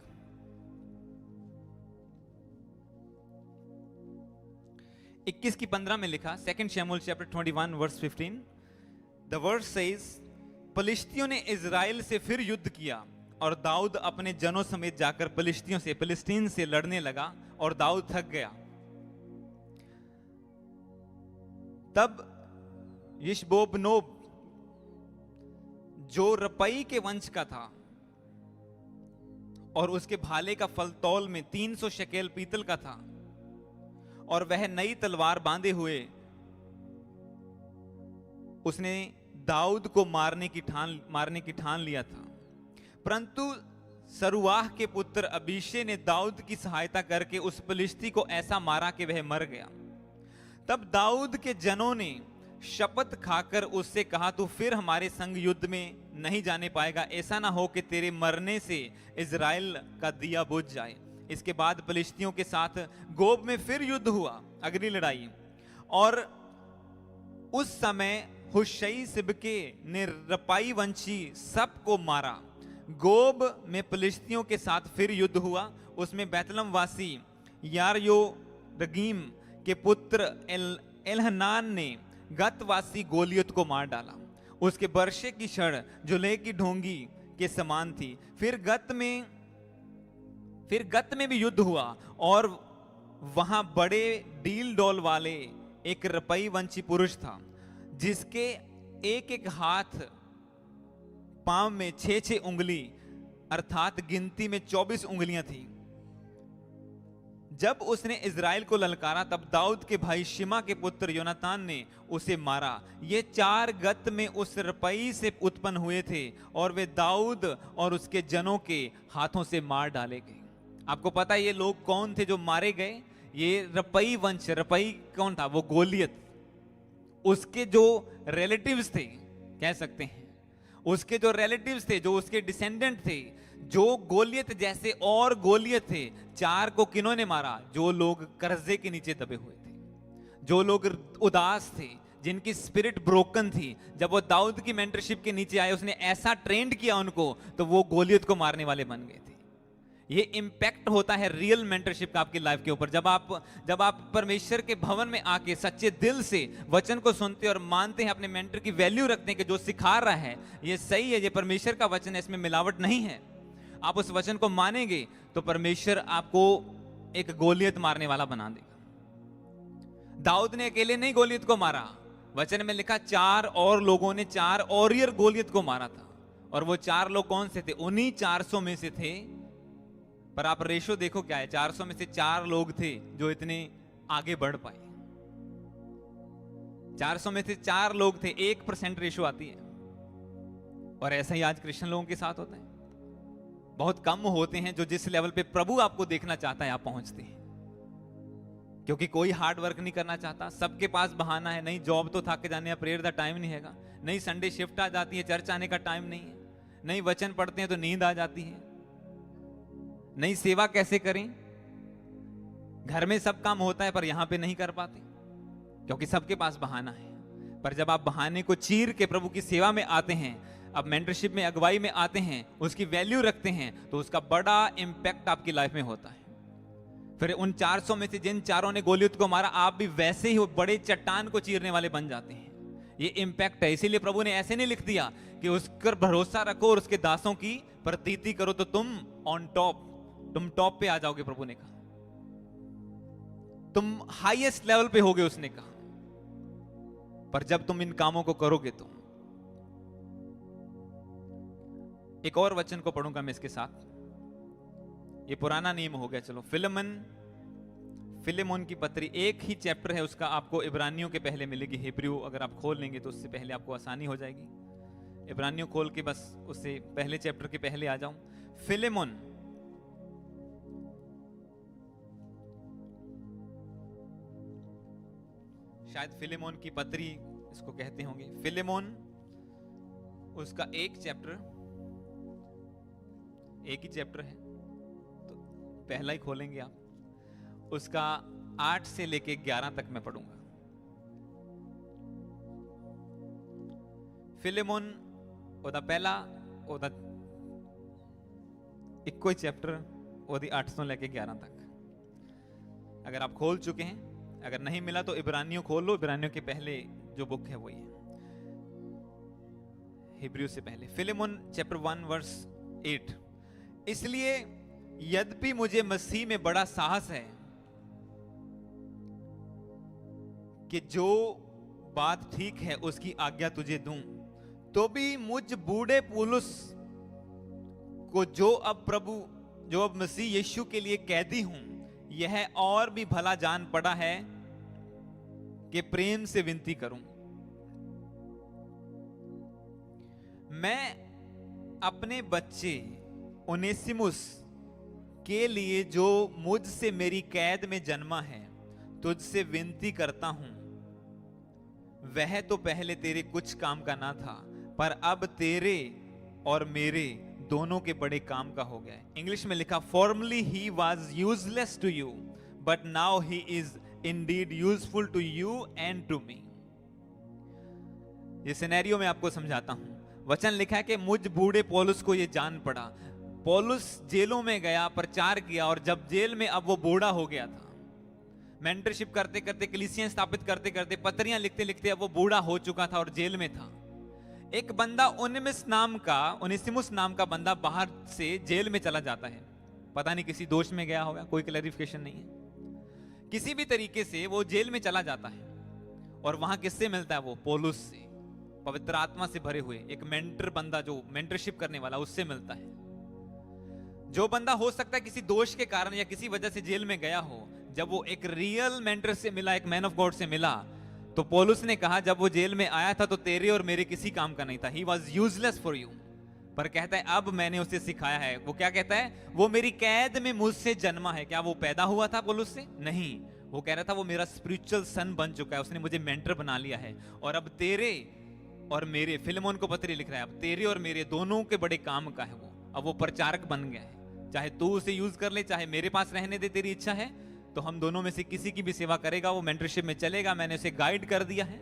इक्कीस की 15 में लिखा, 2 शमूएल chapter 21 verse 15, The verse says, फिलिस्तियों ने इजराइल से फिर युद्ध किया, और दाऊद अपने जनों समेत जाकर फिलिस्तीन से लड़ने लगा, और दाऊद थक गया। तब यिशबोबनोब, जो रपई के वंश का था, और उसके भाले का फलतौल में 300 शकेल पीतल का था, और वह नई तलवार बांधे हुए उसने दाऊद को मारने की ठान लिया था। परंतु सरुआह के पुत्र अबीशे ने दाऊद की सहायता करके उस फिलिस्ती को ऐसा मारा कि वह मर गया। तब दाऊद के जनों ने शपथ खाकर उससे कहा, तू फिर हमारे संग युद्ध में नहीं जाने पाएगा, ऐसा ना हो कि तेरे मरने से इजराइल का दिया बुझ जाए। इसके बाद फिलिस्तियों के साथ गोब में फिर युद्ध हुआ, अगली लड़ाई, और उस समय हुशै सिबके ने रपाई वंशी सबको मारा। गोब में फिलिस्तियों के साथ फिर युद्ध हुआ, उसमें बैतलम वासी यारयो रगीम के पुत्र एलहनान ने गतवासी गोलियत को मार डाला। उसके बर्शे की छड़ जुले की ढोंगी के समान थी। फिर गत में भी युद्ध हुआ, और वहां बड़े डील डोल वाले एक रपई वंशी पुरुष था, जिसके एक एक हाथ पांव में 6-6 उंगली, अर्थात गिनती में 24 उंगलियां थी। जब उसने इज़राइल को ललकारा तब दाऊद के भाई शिमा के पुत्र योनातान ने उसे मारा। ये 4 गत में उस रपई से उत्पन्न हुए थे और वे दाऊद और उसके जनों के हाथों से मार डाले गए। आपको पता है ये लोग कौन थे जो मारे गए? ये रपई वंश। रपई कौन था? वो गोलियत। उसके जो रिलेटिव्स थे, कह सकते हैं उसके जो रिलेटिव्स थे, जो उसके डिसेंडेंट थे, जो गोलियत जैसे और गोलियत थे। 4 को किन्होंने मारा? जो लोग कर्जे के नीचे दबे हुए थे, जो लोग उदास थे, जिनकी स्पिरिट ब्रोकन थी। जब वो दाऊद की मेंटरशिप के नीचे आए, उसने ऐसा ट्रेंड किया उनको, तो वो गोलियत को मारने वाले बन गए थे। ये इंपैक्ट होता है रियल मेंटरशिप का आपकी लाइफ के ऊपर। जब आप परमेश्वर के भवन में आके सच्चे दिल से वचन को सुनते और मानते हैं, अपने मेंटर की वैल्यू रखते हैं कि जो सिखा रहा है ये सही है, ये परमेश्वर का वचन है, इसमें मिलावट नहीं है। आप उस वचन को मानेंगे तो परमेश्वर आपको एक गोलियत मारने वाला बना देगा। दाऊद ने अकेले नहीं गोलियत को मारा। वचन में लिखा 4 और लोगों ने 4 और गोलियत को मारा था। और वो 4 लोग कौन से थे? उन्हीं 400 में से थे। पर आप रेशो देखो क्या है? 400 में से 4 लोग थे जो इतने आगे बढ़ पाए। 400 में से 4 लोग थे, 1% रेशो आती है। और ऐसा ही आज क्रिश्चियन लोगों के साथ होता है। बहुत कम होते हैं जो जिस लेवल पे प्रभु आपको देखना चाहता है आप पहुंचते हैं, क्योंकि कोई हार्ड वर्क नहीं करना चाहता। सबके पास बहाना है, नहीं जॉब तो थक जाने, प्रेयर का टाइम नहीं हैगा, नहीं संडे शिफ्ट आ जाती है, चर्च आने का टाइम नहीं है, नहीं वचन पढ़ते हैं तो नींद आ जाती है, नहीं सेवा कैसे करें। घर में सब काम होता है पर यहां पे नहीं कर पाते क्योंकि सबके पास बहाना है। पर जब आप बहाने को चीर के प्रभु की सेवा में आते हैं, अब मेंटरशिप में, अगुवाई में आते हैं, उसकी वैल्यू रखते हैं, तो उसका बड़ा इंपैक्ट आपकी लाइफ में होता है। फिर उन 400 में से जिन 4 ने गोलियत को मारा, आप भी वैसे ही बड़े चट्टान को चीरने वाले बन जाते हैं। ये इंपैक्ट है। इसीलिए प्रभु ने ऐसे नहीं लिख दिया कि उस पर भरोसा रखो और उसके दासों की प्रतीति करो तो तुम ऑन टॉप, तुम टॉप पे आ जाओगे। प्रभु ने कहा तुम हाईएस्ट लेवल पे होगे, उसने कहा। पर जब तुम इन कामों को करोगे तो। एक और वचन को पढ़ूंगा मैं इसके साथ। ये पुराना नियम हो गया। चलो, फिलेमोन की पत्री, एक ही चैप्टर है उसका, आपको इब्रानियों के पहले मिलेगी। हिब्रू अगर आप खोल लेंगे तो उससे पहले आपको आसानी हो जाएगी। इब्रानियों खोल के बस उससे पहले चैप्टर के पहले आ जाऊं। फिलेमोन, शायद फिलेमोन की पत्री इसको कहते होंगे। फिलेमोन, उसका एक ही चैप्टर है, तो पहला ही खोलेंगे आप। उसका 8 से लेके 11 तक मैं पढ़ूंगा। फिलेमोन ओदा पहला, ओदा इक्को ही चैप्टर, ओदी 8 से लेके 11 तक। अगर आप खोल चुके हैं, अगर नहीं मिला तो इब्रानियों खोल लो। इब्रानियों के पहले जो बुक है वही है, हिब्रू से पहले। Philemon chapter 1 verse 8। इसलिए यद्यपि मुझे मसीह में बड़ा साहस है कि जो बात ठीक है उसकी आज्ञा तुझे दूं, तो भी मुझ बूढ़े पौलुस को जो अब मसीह यीशु के लिए कैदी हूं, यह और भी भला जान पड़ा है कि प्रेम से विनती करूं। मैं अपने बच्चे ओनेसिमुस के लिए, जो मुझसे मेरी कैद में जन्मा है, तुझसे विनती करता हूं। वह तो पहले तेरे कुछ काम का ना था, पर अब तेरे और मेरे दोनों के बड़े काम का हो गया है। इंग्लिश में लिखा, formerly he was useless to you, but now he is indeed useful to you and to me. ये सिनेरियो में आपको समझाता हूं। वचन लिखा है कि मुझ बूढ़े पौलुस को ये जान पड़ा। पौलुस जेलों में गया, प्रचार किया, और जब जेल में अब वो बूढ़ा हो गया था, मेंटरशिप करते करते, कलीसियां स्थापित करते करते, पत्रियां लिखते लिखते अब वो बूढ़ा हो चुका था और जेल में था। एक बंदा ओनेसिमुस नाम का बंदा बाहर से जेल में चला जाता है। पता नहीं किसी दोष में गया होगा, कोई क्लैरिफिकेशन नहीं है। किसी भी तरीके से वो जेल में चला जाता है और वहां किससे मिलता है? वो पौलुस से। पवित्र आत्मा से भरे हुए एक मेंटर बंदा, जो मेंटरशिप करने वाला, उससे मिलता है। जो बंदा हो सकता है किसी दोष के कारण या किसी वजह से जेल में गया हो, जब वो एक रियल मेंटर से मिला, एक मैन ऑफ गॉड से मिला, तो पौलुस ने कहा जब वो जेल में आया था तो तेरे और मेरे किसी काम का नहीं था, ही वॉज यूजलेस फॉर यू। पर कहता है अब मैंने उसे सिखाया है। वो क्या कहता है? वो मेरी कैद में मुझसे जन्मा है। क्या वो पैदा हुआ था पौलुस से? नहीं, वो कह रहा था वो मेरा स्पिरिचुअल सन बन चुका है, उसने मुझे मेंटर बना लिया है। और अब तेरे और मेरे, फिलेमोन को पत्री लिख रहा है, अब तेरे और मेरे दोनों के बड़े काम का है वो। अब वो प्रचारक बन गया है। चाहे तू उसे यूज कर ले, चाहे मेरे पास रहने दे, तेरी इच्छा है तो हम दोनों में से किसी की भी सेवा करेगा, वो मेंटरशिप में चलेगा। मैंने उसे गाइड कर दिया है।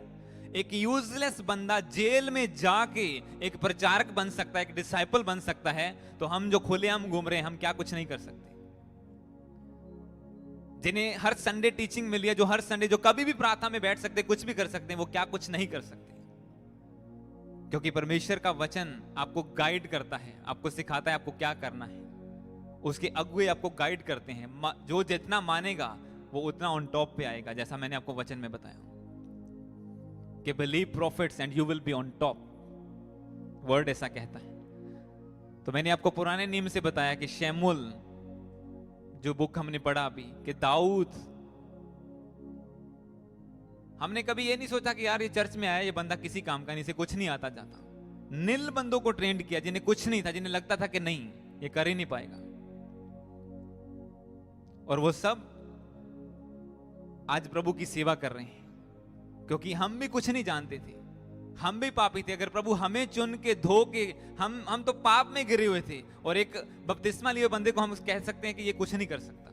एक यूजलेस बंदा जेल में जाके एक प्रचारक बन सकता है, एक डिसाइपल बन सकता है, तो हम जो खुलेआम घूम रहे हैं, हम क्या कुछ नहीं कर सकते? जिन्हें हर संडे टीचिंग मिली है, जो हर संडे, जो कभी भी प्रार्थना में बैठ सकते, कुछ भी कर सकते हैं, वो क्या कुछ नहीं कर सकते? क्योंकि परमेश्वर का वचन आपको गाइड करता है, आपको सिखाता है आपको क्या करना है। उसके अगुए आपको गाइड करते हैं। जो जितना मानेगा वो उतना ऑन टॉप पे आएगा, जैसा मैंने आपको वचन में बताया कि believe profits and you will be on top. Word ऐसा कहता है। तो मैंने आपको पुराने नियम से बताया कि शमूएल, जो बुक हमने पढ़ा अभी, कि दाऊद, हमने कभी ये नहीं सोचा कि यार ये चर्च में आया, ये बंदा किसी काम का नहीं, इसे कुछ नहीं आता जाता। निल बंदों को ट्रेंड किया, जिन्हें कुछ नहीं था, जिन्हें लगता था कि नहीं ये कर ही नहीं पाएगा, और वो सब आज प्रभु की सेवा कर रहे हैं। क्योंकि हम भी कुछ नहीं जानते थे, हम भी पापी थे। अगर प्रभु हमें चुन के धो के, हम तो पाप में गिरे हुए थे, और एक बपतिस्मा लिए बंदे को हम कह सकते हैं कि ये कुछ नहीं कर सकता?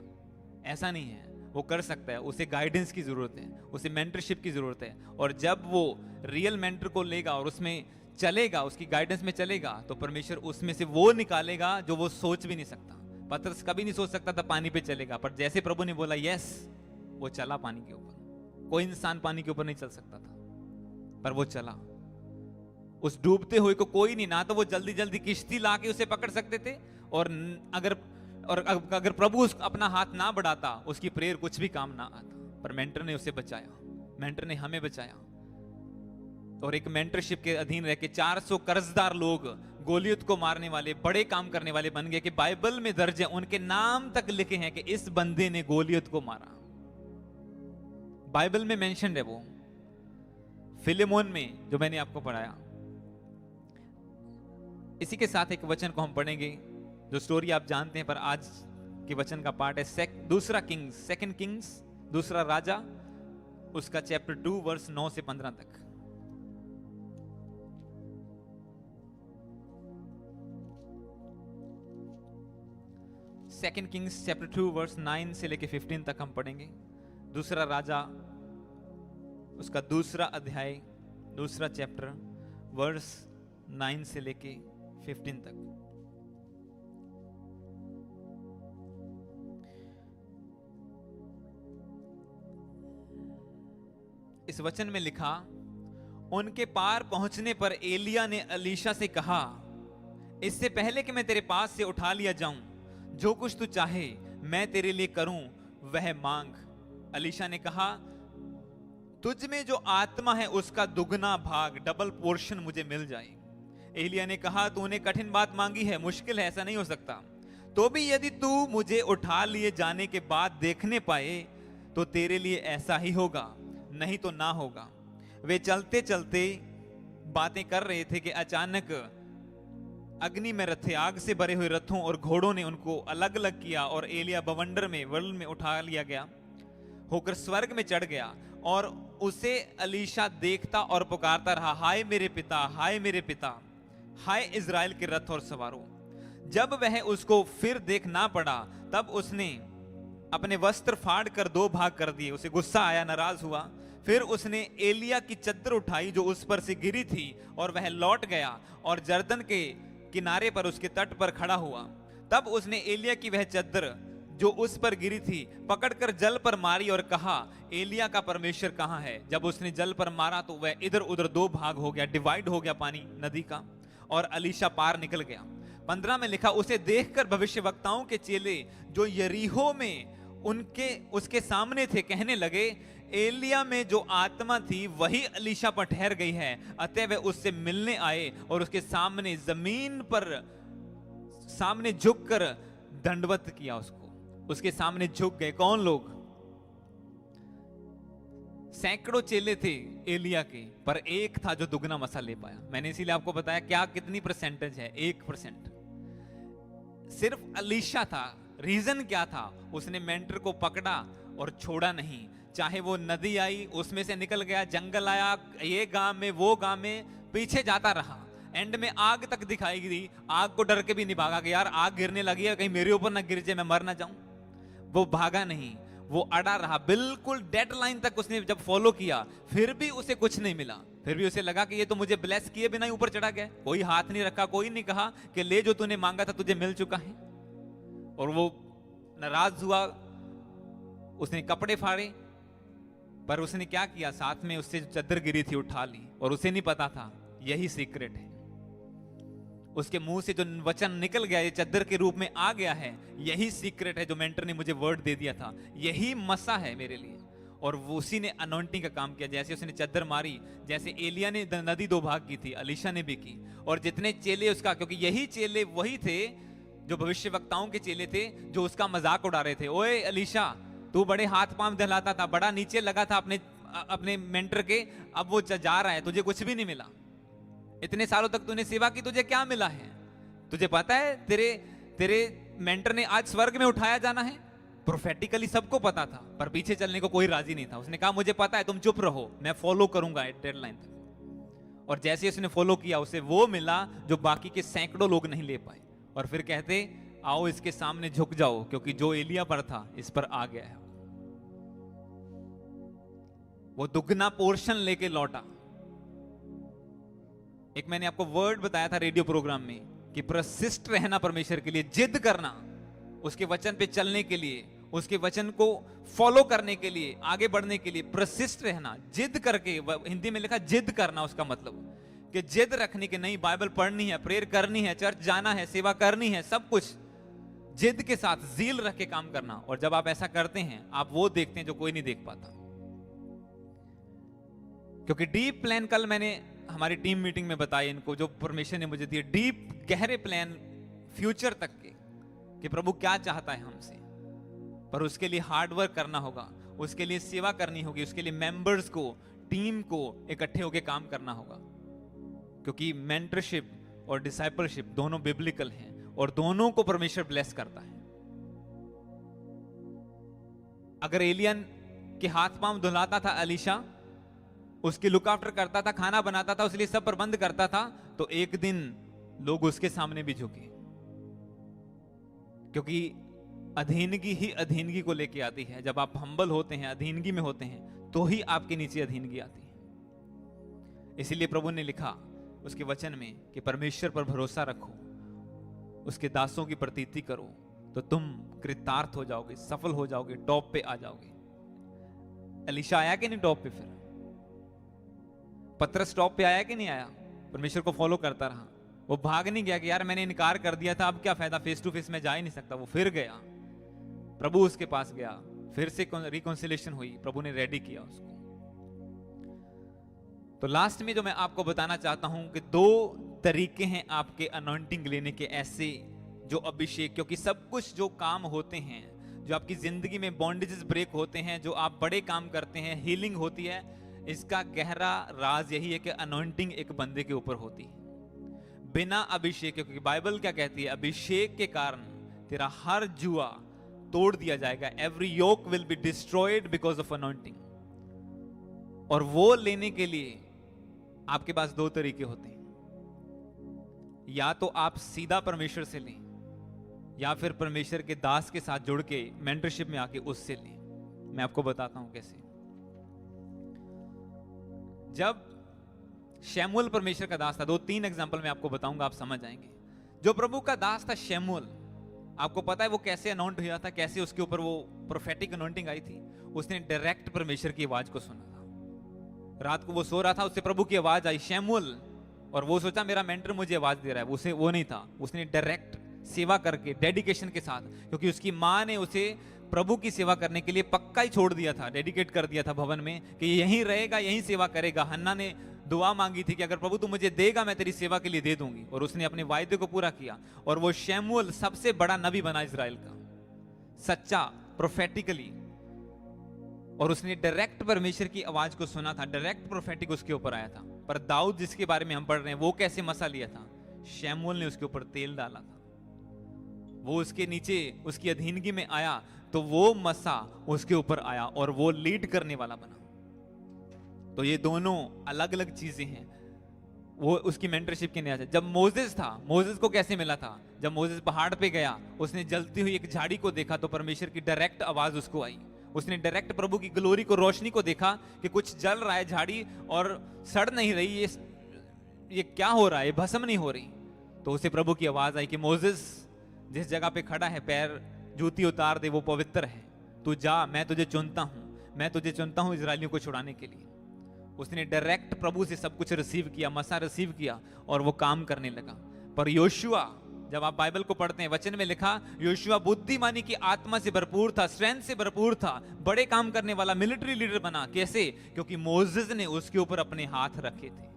ऐसा नहीं है, वो कर सकता है। उसे गाइडेंस की जरूरत है, उसे मेंटरशिप की जरूरत है। और जब वो रियल मेंटर को लेगा और उसमें चलेगा, उसकी गाइडेंस में चलेगा, तो परमेश्वर उसमें से वो निकालेगा जो वो सोच भी नहीं सकता। पतरस कभी नहीं सोच सकता था पानी पे चलेगा, पर जैसे प्रभु ने बोला यस, वो चला पानी के ऊपर। कोई इंसान पानी के ऊपर नहीं चल सकता था, पर वो चला। उस डूबते हुए को कोई नहीं, ना तो वो जल्दी जल्दी किश्ती लाके उसे पकड़ सकते थे, और अगर प्रभु अपना हाथ ना बढ़ाता, उसकी प्रेयर कुछ भी काम ना आता। पर मेंटर ने उसे बचाया, मेंटर ने हमें बचाया। और एक मेंटरशिप के अधीन रह के 400 कर्जदार लोग गोलियत को मारने वाले, बड़े काम करने वाले बन गए, कि बाइबल में दर्ज है, उनके नाम तक लिखे हैं कि इस बंदे ने गोलियत को मारा। बाइबल में मेंशन है वो, फिलेमोन में, जो मैंने आपको पढ़ाया। इसी के साथ एक वचन को हम पढ़ेंगे, जो स्टोरी आप जानते हैं, पर आज के वचन का पार्ट है दूसरा किंग्स, सेकंड किंग्स, दूसरा राजा, उसका चैप्टर 2 वर्स 9 से 15 तक। सेकंड किंग्स चैप्टर 2 वर्स 9 से लेके 15 तक हम पढ़ेंगे। दूसरा राजा, उसका दूसरा अध्याय, दूसरा चैप्टर, वर्स 9 से लेके 15 तक। इस वचन में लिखा, उनके पार पहुंचने पर एलिया ने अलीशा से कहा, इससे पहले कि मैं तेरे पास से उठा लिया जाऊं, जो कुछ तू चाहे मैं तेरे लिए करूं वह मांग। अलीशा ने कहा, तुझ में जो आत्मा है उसका दुगना भाग, डबल पोर्शन मुझे मिल जाए। एलिया ने कहा, तूने कठिन बात मांगी है, मुश्किल है, ऐसा नहीं हो सकता। तो भी यदि तू मुझे उठा लिए जाने के बाद देखने पाए तो तेरे लिए ऐसा ही होगा, नहीं तो ना होगा। वे चलते चलते बातें कर रहे थे कि अचानक अग्नि में रथे, आग से भरे हुए रथों और घोड़ों ने उनको अलग अलग किया, और एलिया बवंडर में, वर्ल में उठा लिया गया, होकर स्वर्ग में चढ़ गया। और उसे अलीशा देखता और पुकारता रहा, हाय मेरे पिता, हाय मेरे पिता, हाय इजराइल के रथ और सवारों। जब वह उसको फिर देख ना पड़ा, तब उसने अपने वस्त्र फाड़ कर 2 भाग कर दिए। उसे गुस्सा आया, नाराज हुआ। फिर उसने एलिया की चद्दर उठाई जो उस पर से गिरी थी, और वह लौट गया और जर्दन के किनारे पर उसके तट पर खड़ा हुआ। तब उसने एलिया की वह चद्दर जो उस पर गिरी थी पकड़कर जल पर मारी और कहा, एलिया का परमेश्वर कहां है? जब उसने जल पर मारा तो वह इधर उधर 2 भाग हो गया, डिवाइड हो गया पानी नदी का, और अलीशा पार निकल गया। 15 में लिखा, उसे देखकर भविष्यवक्ताओं के चेले जो यरीहो में उसके सामने थे कहने लगे, एलिया में जो आत्मा थी वही अलीशा पर ठहर गई है, अतः वे उससे मिलने आए और उसके सामने जमीन पर सामने झुककर दंडवत किया उसके सामने झुक गए। कौन लोग? सैकड़ों चेले थे एलिया के, पर एक था जो दुगना मसा ले पाया। मैंने इसीलिए आपको बताया क्या कितनी परसेंटेज है, 1%। सिर्फ अलीशा था। रीजन क्या था? उसने मेंटर को पकड़ा और छोड़ा नहीं। चाहे वो नदी आई उसमें से निकल गया, जंगल आया, ये गांव में वो गांव में, पीछे जाता रहा। एंड में आग तक दिखाई दी, आग को डर के भी नहीं भागा कि यार आग गिरने लगी है, कहीं मेरे ऊपर ना गिर जाए, मैं मर ना जाऊं। वो भागा नहीं, वो अड़ा रहा। बिल्कुल डेडलाइन तक उसने जब फॉलो किया, फिर भी उसे कुछ नहीं मिला। फिर भी उसे लगा कि ये तो मुझे ब्लेस किए बिना ही ऊपर चढ़ा गया। कोई हाथ नहीं रखा, कोई नहीं कहा कि ले जो तूने मांगा था तुझे मिल चुका है। और वो नाराज हुआ, उसने कपड़े फाड़े। पर उसने क्या किया? साथ में उससे जो चादर गिरी थी उठा ली, और उसे नहीं पता था यही सीक्रेट है। उसके मुंह से जो वचन निकल गया, ये चादर के रूप में आ गया है, यही सीक्रेट है जो मेंटर ने मुझे वर्ड दे दिया था, यही मसा है मेरे लिए। और वो उसी ने अनॉइंटिंग का काम किया। जैसे उसने चादर मारी, जैसे एलिया ने नदी 2 भाग की थी, अलीशा ने भी की। और जितने चेले उसका, क्योंकि यही चेले वही थे जो भविष्यवक्ताओं के चेले थे, जो उसका मजाक उड़ा रहे थे। ओए अलीशा, तू बड़े हाथ पांव दहलाता था, बड़ा नीचे लगा था अपने मेंटर के, अब वो जा रहा है, तुझे कुछ भी नहीं मिला। इतने सालों तक तूने सेवा की, तुझे क्या मिला है? तुझे पता है तेरे मेंटर ने आज स्वर्ग में उठाया जाना है? प्रोफेटिकली सबको पता था, पर पीछे चलने को कोई राजी नहीं था। उसने कहा मुझे पता है, तुम चुप रहो, मैं फॉलो करूंगा डेडलाइन तक। और जैसे उसने फॉलो किया, उसे वो मिला जो बाकी के सैकड़ों लोग नहीं ले पाए। और फिर कहते, आओ इसके सामने झुक जाओ, क्योंकि जो एलिया पर था इस पर आ गया है। वो दुगना पोर्शन लेके लौटा। एक मैंने आपको वर्ड बताया था रेडियो प्रोग्राम में कि प्रसिस्ट रहना परमेश्वर के लिए, जिद करना, उसके वचन पे चलने के लिए, उसके वचन को फॉलो करने के लिए, आगे बढ़ने के लिए प्रसिस्ट रहना, जिद करके। हिंदी में लिखा जिद करना, उसका मतलब कि जिद रखनी कि नहीं, बाइबल पढ़नी है, प्रेयर करनी है, चर्च जाना है, सेवा करनी है, सब कुछ जिद के साथ जील रख के काम करना। और जब आप ऐसा करते हैं, आप वो देखते हैं जो कोई नहीं देख पाता। क्योंकि डीप प्लान, कल मैंने हमारी टीम मीटिंग में बताया इनको, जो परमेश्वर ने मुझे दिए, डीप गहरे प्लान फ्यूचर तक के, कि प्रभु क्या चाहता है हमसे। पर उसके लिए हार्ड वर्क करना होगा, उसके लिए सेवा करनी होगी, उसके लिए मेंबर्स को, टीम को इकट्ठे होकर काम करना होगा। क्योंकि मेंटरशिप और डिसाइपलशिप दोनों बिब्लिकल हैं, और दोनों को परमेश्वर ब्लेस करता है। अगर एलियन के हाथ पांव धुलाता था अलीशा, उसकी लुक आफ्टर करता था, खाना बनाता था, उसके लिए सब प्रबंध करता था, तो एक दिन लोग उसके सामने भी झुके। क्योंकि अधीनगी ही अधीनगी को लेके आती है। जब आप हम्बल होते हैं, अधीनगी में होते हैं, तो ही आपके नीचे अधीनगी आती है। इसीलिए प्रभु ने लिखा उसके वचन में कि परमेश्वर पर भरोसा रखो, उसके दासों की प्रतीति करो, तो तुम कृतार्थ हो जाओगे, सफल हो जाओगे, टॉप पे आ जाओगे। अलीशा आया कि नहीं टॉप पे? फिर पतरस टॉप पे आया कि नहीं आया? परमेश्वर को फॉलो करता रहा। वो भाग नहीं गया कि यार मैंने इनकार कर दिया था, अब क्या फायदा, फेस टू फेस में जा ही नहीं सकता। वो फिर गया, प्रभु उसके पास गया, फिर से रिकॉन्सिलेशन हुई, प्रभु ने रेडी किया उसको। तो लास्ट में जो मैं आपको बताना चाहता हूं कि 2 तरीके हैं आपके अनॉइंटिंग लेने के, ऐसे जो अभिषेक, क्योंकि सब कुछ जो काम होते हैं, जो आपकी जिंदगी में बॉन्डेजेस ब्रेक होते हैं, जो आप बड़े काम करते हैं, हीलिंग होती है, इसका गहरा राज यही है कि अनॉइंटिंग एक बंदे के ऊपर होती है। बिना अभिषेक, क्योंकि बाइबल क्या कहती है, अभिषेक के कारण तेरा हर जुआ तोड़ दिया जाएगा। Every yoke will be destroyed because of anointing. और वो लेने के लिए आपके पास 2 तरीके होते हैं। या तो आप सीधा परमेश्वर से लें, या फिर परमेश्वर के दास के साथ जुड़ के मेंटरशिप में आके उससे लें। मैं आपको बताता हूं कैसे। जब शमूएल परमेश्वर का दास था, 2-3 एग्जांपल मैं आपको बताऊंगा, आप समझ जाएंगे। जो प्रभु का दास था शमूएल, आपको पता है वो कैसे अनॉइंट हुआ था, कैसे उसके ऊपर वो प्रोफेटिक अनॉइंटिंग आई थी। उसने डायरेक्ट परमेश्वर की आवाज को सुना था। रात को वो सो रहा था, उससे प्रभु की आवाज आई, शमूएल, और वो सोचा मेरा मेंटर मुझे आवाज दे रहा है। उसे वो नहीं था, उसने डायरेक्ट सेवा करके डेडिकेशन के साथ, क्योंकि उसकी माँ ने उसे प्रभु की सेवा करने के लिए पक्का ही छोड़ दिया था, डेडिकेट कर दिया था भवन में कि यहीं रहेगा, यहीं सेवा करेगा। हन्ना ने दुआ मांगी थी कि अगर प्रभु तू मुझे देगा मैं तेरी सेवा के लिए दे दूंगी, और उसने अपने वायदे को पूरा किया और वो शमूएल सबसे बड़ा नबी बना इजराइल का, सच्चा प्रोफेटिकली। और उसने डायरेक्ट परमेश्वर की आवाज को सुना था, डायरेक्ट प्रोफेटिक उसके ऊपर आया था। पर दाऊद जिसके बारे में हम पढ़ रहे हैं वो कैसे मसा लिया था? शमूएल ने उसके ऊपर तेल डाला था, वो उसके नीचे उसकी अधीनगी में आया तो वो मसा उसके ऊपर आया और वो लीड करने वाला बना। तो ये दोनों अलग अलग चीजें हैं। वो उसकी मेंटरशिप के नीचे। जब मोसेस था, मोसेस को कैसे मिला था? जब मोसेस पहाड़ पे गया, उसने जलती हुई एक झाड़ी को देखा तो परमेश्वर की डायरेक्ट आवाज उसको आई। उसने डायरेक्ट प्रभु की ग्लोरी को, रोशनी को देखा कि कुछ जल रहा है झाड़ी और सड़ नहीं रही, ये क्या हो रहा है, भस्म नहीं हो रही। तो उसे प्रभु की आवाज आई कि मोसेस जिस जगह पे खड़ा है पैर जूती उतार दे, वो पवित्र है, तू जा, मैं तुझे चुनता हूं, मैं तुझे चुनता हूं इजरायलियों को छुड़ाने के लिए। उसने डायरेक्ट प्रभु से सब कुछ रिसीव किया, मसा रिसीव किया और वो काम करने लगा। पर योशुआ, जब आप बाइबल को पढ़ते हैं, वचन में लिखा योशुआ बुद्धिमानी की आत्मा से भरपूर था, स्ट्रेंथ से भरपूर था, बड़े काम करने वाला मिलिट्री लीडर बना। कैसे? क्योंकि मोसेस ने उसके ऊपर अपने हाथ रखे थे,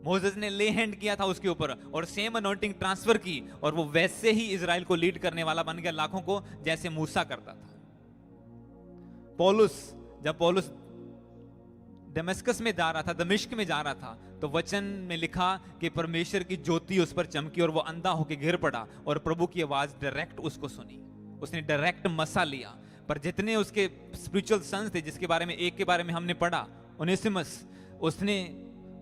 मोसेस ने ले हैंड किया था उसके ऊपर और सेम अनॉइंटिंग ट्रांसफर की, और वो वैसे ही इजराइल को लीड करने वाला बन गया, लाखों को, जैसे मूसा करता था। पौलुस, जब पौलुस दमिश्क में जा रहा था, दमिश्क में जा रहा था, तो वचन में लिखा कि परमेश्वर की ज्योति उस पर चमकी और वो अंधा होकर गिर पड़ा और प्रभु की आवाज डायरेक्ट उसको सुनी। उसने डायरेक्ट मसा लिया। पर जितने उसके स्पिरिचुअल सन्स थे, जिसके बारे में एक के बारे में हमने पढ़ा, ओनेसिमस, उसने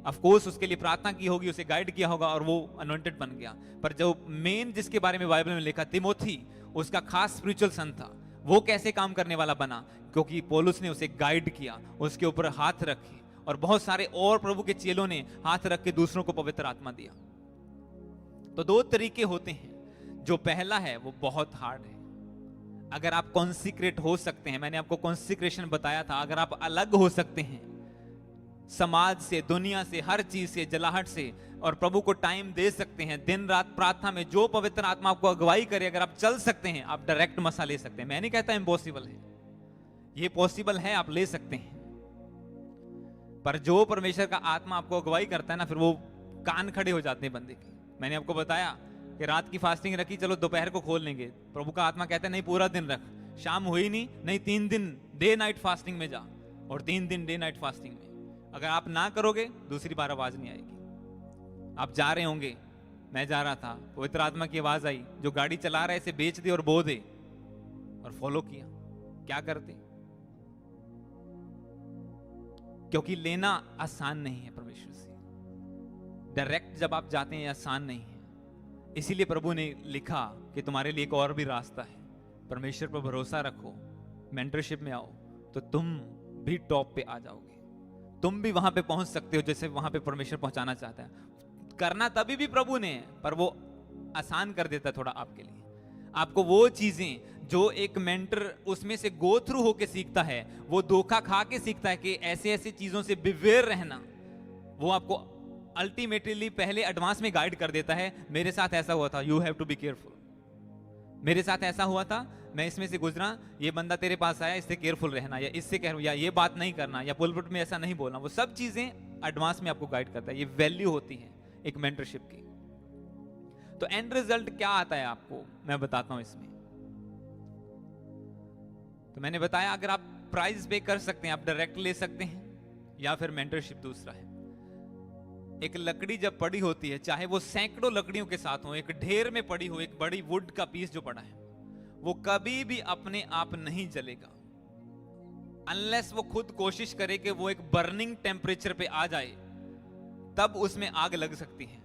ऑफ कोर्स उसके लिए प्रार्थना की होगी, उसे गाइड किया होगा और वो अनॉइंटेड बन गया। पर जो मेन जिसके बारे में बाइबल में लिखा, तिमोथी, उसका खास स्पिरिचुअल सन था। वो कैसे काम करने वाला बना? क्योंकि पौलुस ने उसे गाइड किया, उसके ऊपर हाथ रखे, और बहुत सारे और प्रभु के चेलों ने हाथ रख के दूसरों को पवित्र आत्मा दिया। तो दो तरीके होते हैं। जो पहला है वो बहुत हार्ड है। अगर आप कॉन्सिक्रेट हो सकते हैं, मैंने आपको कॉन्सिक्रेशन बताया था, अगर आप अलग हो सकते हैं समाज से, दुनिया से, हर चीज से, जलाहट से, और प्रभु को टाइम दे सकते हैं, दिन रात प्रार्थना में जो पवित्र आत्मा आपको अगुवाई करे, अगर आप चल सकते हैं, आप डायरेक्ट मसा ले सकते हैं। मैं नहीं कहता इम्पॉसिबल है, ये पॉसिबल है, आप ले सकते हैं। पर जो परमेश्वर का आत्मा आपको अगुवाई करता है ना, फिर वो कान खड़े हो जाते हैं बंदे के। मैंने आपको बताया कि रात की फास्टिंग रखी, चलो दोपहर को खोल लेंगे। प्रभु का आत्मा कहता है नहीं, पूरा दिन रख, शाम हुई नहीं, 3 दिन डे नाइट फास्टिंग में जा, और 3 दिन डे नाइट फास्टिंग में। अगर आप ना करोगे, दूसरी बार आवाज नहीं आएगी। आप जा रहे होंगे, मैं जा रहा था, पवित्र आत्मा की आवाज आई, जो गाड़ी चला रहा है इसे बेच दे और बो दे, और फॉलो किया। क्या करते? क्योंकि लेना आसान नहीं है परमेश्वर से। डायरेक्ट जब आप जाते हैं आसान नहीं है, इसीलिए प्रभु ने लिखा कि तुम्हारे लिए एक और भी रास्ता है। परमेश्वर पर भरोसा रखो, मेंटरशिप में आओ, तो तुम भी टॉप पे आ जाओगे। तुम भी वहां पे पहुंच सकते हो जैसे वहां पे परमेश्वर पहुंचाना चाहता है। करना तभी भी प्रभु ने, पर वो आसान कर देता है थोड़ा आपके लिए। आपको वो चीजें जो एक मेंटर उसमें से गो थ्रू होके सीखता है, वो धोखा खा के सीखता है कि ऐसे ऐसे चीजों से बिवेयर रहना, वो आपको अल्टीमेटली पहले एडवांस में गाइड कर देता है। मेरे साथ ऐसा हुआ था, you have to be careful. मेरे साथ ऐसा हुआ था, मैं इसमें से गुजरा, ये बंदा तेरे पास आया, इससे केयरफुल रहना, या इससे कह, या ये बात नहीं करना, या पुलपिट में ऐसा नहीं बोलना। वो सब चीजें एडवांस में आपको गाइड करता है। ये वैल्यू होती है एक मेंटरशिप की। तो एंड रिजल्ट क्या आता है आपको, मैं बताता हूं इसमें। तो मैंने बताया अगर आप प्राइस पे कर सकते हैं, आप डायरेक्ट ले सकते हैं, या फिर मेंटरशिप दूसरा है। एक लकड़ी जब पड़ी होती है, चाहे वो सैकड़ों लकड़ियों के साथ हो, एक ढेर में पड़ी हो, एक बड़ी वुड का पीस जो पड़ा है, वो कभी भी अपने आप नहीं जलेगा अनलेस वो खुद कोशिश करे कि वो एक बर्निंग टेम्परेचर पे आ जाए, तब उसमें आग लग सकती है।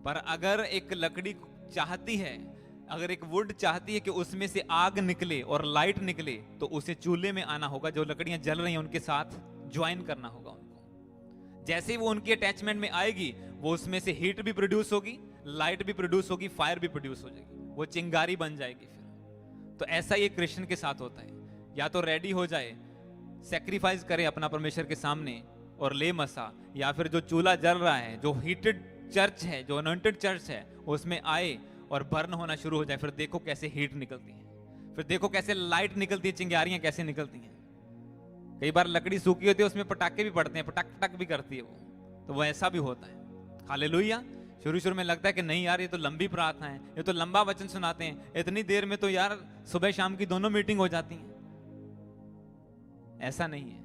पर अगर एक लकड़ी चाहती है, अगर एक वुड चाहती है कि उसमें से आग निकले और लाइट निकले, तो उसे चूल्हे में आना होगा, जो लकड़ियां जल रही हैं उनके साथ ज्वाइन करना होगा उनको। जैसे ही वो उनकी अटैचमेंट में आएगी, वो उसमें से हीट भी प्रोड्यूस होगी, लाइट भी प्रोड्यूस होगी, फायर भी प्रोड्यूस हो जाएगी, वो चिंगारी बन जाएगी फिर। तो ऐसा ही क्रिश्चियन के साथ होता है, या तो रेडी हो जाए, सेक्रीफाइस करे अपना परमेश्वर के सामने और ले मसा, या फिर जो चूल्हा जल रहा है, जो हीटेड चर्च है, जो अनॉइंटेड चर्च है, उसमें आए और बर्न होना शुरू हो जाए। फिर देखो कैसे हीट निकलती है, फिर देखो कैसे लाइट निकलती है, चिंगारियां कैसे निकलती हैं। कई बार लकड़ी सूखी होती है, उसमें पटाखे भी पड़ते हैं, पटक पटक भी करती है वो, तो वो ऐसा भी होता है। हालेलुया। शुरू शुरू में लगता है कि नहीं यार ये तो लंबी प्रार्थना है, ये तो लंबा वचन सुनाते हैं, इतनी देर में तो यार सुबह शाम की दोनों मीटिंग हो जाती हैं। ऐसा नहीं है,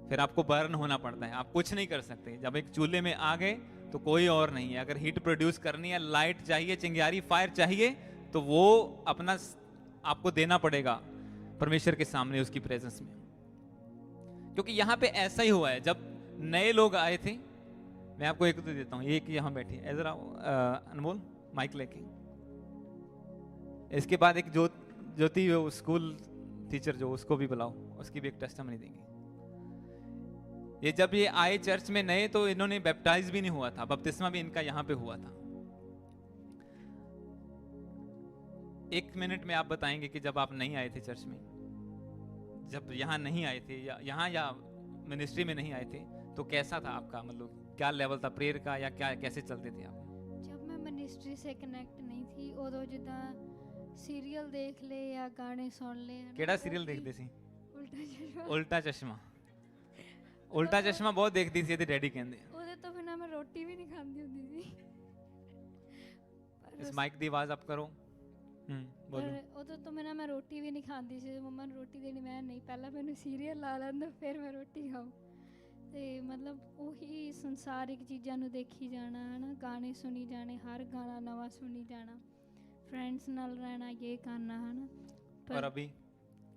फिर आपको बर्न होना पड़ता है, आप कुछ नहीं कर सकते। जब एक चूल्हे में आ गए तो कोई और नहीं है। अगर हीट प्रोड्यूस करनी है, लाइट चाहिए, चिंगारी फायर चाहिए, तो वो अपना आपको देना पड़ेगा परमेश्वर के सामने, उसकी प्रेजेंस में। क्योंकि यहां पे ऐसा ही हुआ है। जब नए लोग आए थे, मैं आपको एक तो देता हूं, एक यहां बैठी है, इधर आओ अनमोल, माइक लेके। इसके बाद एक ज्योति स्कूल टीचर जो, उसको भी बुलाओ, उसकी भी एक टेस्टिमनी देंगे। ये जब ये आए चर्च में नए, तो इन्होंने बैप्टाइज भी नहीं हुआ था, बपतिस्मा भी इनका यहाँ पे हुआ था। 1 मिनट में आप बताएंगे कि जब आप नहीं आए थे चर्च में, जब यहाँ नहीं आए थे, या यहाँ या मिनिस्ट्री में नहीं आए थे, तो कैसा था आपका, मतलब क्या लेवल था प्रेयर का, या क्या कैसे चलते थे आप? जब मैं मिनिस्ट्री से कनेक्ट नहीं थी, उदों जिदा सीरियल देख ले या गाने सुन ले। केड़ा सीरियल देखते सी? उल्टा चश्मा। उल्टा चश्मा बहुत देखती थी, डैडी कहंदे। ਉਹਦੇ ਤੋਂ ਬਿਨਾ ਮੈਂ ਰੋਟੀ ਵੀ ਨਹੀਂ ਖਾਂਦੀ ਹੁੰਦੀ ਸੀ। इस माइक दी आवाज आप करो। बोलो। ਉਹਦੇ ਤੋਂ ਬਿਨਾ ਮੈਂ ਰੋਟੀ ਵੀ ਨਹੀਂ ਖਾਂਦੀ ਸੀ। ਮੰਮਾ ਨੂੰ ਰੋਟੀ ਦੇਣੀ, ਮੈਂ ਨਹੀਂ, ਪਹਿਲਾਂ ਮੈਨੂੰ ਸੀਰੀਅਲ ਲਾ ਲੈਂਦਾ ਫਿਰ ਮੈਂ ਰੋਟੀ ਖਾਉ। ਤੇ ਮਤਲਬ ਉਹੀ ਸੰਸਾਰਿਕ ਚੀਜ਼ਾਂ ਨੂੰ ਦੇਖੀ ਜਾਣਾ ਹੈ ਨਾ, ਗਾਣੇ ਸੁਣੀ ਜਾਣੇ, ਹਰ ਗਾਣਾ ਨਵਾਂ ਸੁਣੀ ਜਾਣਾ, फ्रेंड्स नाल रहना, ये करना है ना। और अभी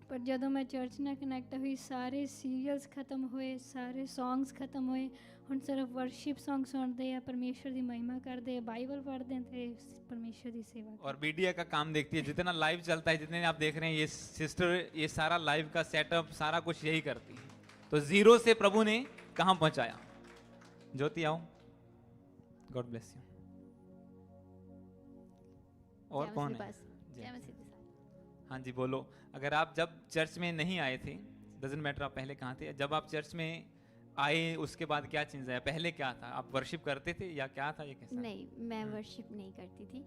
पर जदों मैं चर्च नाल कनेक्ट हुई, सारे सीरियल्स खत्म हुए, सारे सॉन्ग्स खत्म हुए। हुण सिर्फ वर्शिप सॉन्ग सुनते हैं, परमेश्वर की महिमा करते हैं, बाइबल पढ़ते हैं, तो परमेश्वर की सेवा। और मीडिया का काम देखती है, जितना लाइव चलता है, जितने आप देख रहे हैं, ये सिस्टर ये सारा लाइव का सेटअप सारा कुछ यही करती है। तो जीरो से प्रभु ने कहाँ पहुंचाया। ज्योति आओ, गॉड ब्लेस यू। और कौन है? हाँ जी बोलो। अगर आप जब चर्च में नहीं आए थे, डजंट मैटर आप पहले कहाँ थे, जब आप चर्च में आए उसके बाद क्या चेंज आया, पहले क्या था, आप वर्शिप करते थे या क्या था, ये कैसा? नहीं, मैं वर्शिप नहीं करती थी।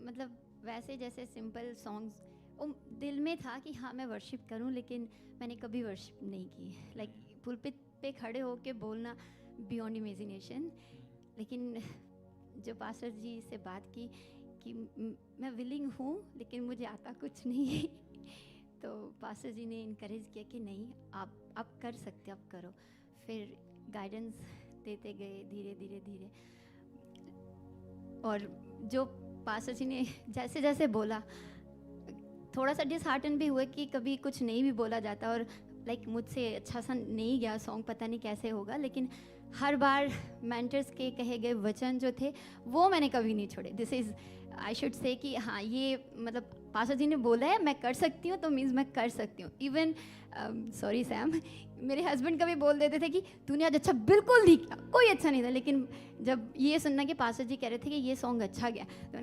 मतलब वैसे जैसे सिंपल सॉन्ग्स दिल में था कि हाँ मैं वर्शिप करूं, लेकिन मैंने कभी वर्शिप नहीं की। लाइक पुलपिट पे खड़े होके बोलना बियॉन्ड इमेजिनेशन। लेकिन जो पास्टर जी से बात की कि मैं विलिंग हूँ लेकिन मुझे आता कुछ नहीं है, तो पास्टर जी ने इनकरेज किया कि नहीं आप कर सकते, आप करो। फिर गाइडेंस देते गए धीरे धीरे धीरे। और जो पास्टर जी ने जैसे जैसे बोला, थोड़ा सा डिसहार्टन भी हुआ कि कभी कुछ नहीं भी बोला जाता, और लाइक मुझसे अच्छा सा नहीं गया सॉन्ग, पता नहीं कैसे होगा। लेकिन हर बार मेंटर्स के कहे गए वचन जो थे वो मैंने कभी नहीं छोड़े। This is I should say कि हाँ ये मतलब पास्टर जी ने बोला है मैं कर सकती हूँ, तो मीन्स मैं कर सकती हूँ। इवन सॉरी सैम, मेरे हस्बैंड कभी बोल देते थे कि तूने आज अच्छा बिल्कुल नहीं किया, कोई अच्छा नहीं था। लेकिन जब ये सुनना कि पास्टर जी कह रहे थे कि ये सॉन्ग अच्छा गया, तो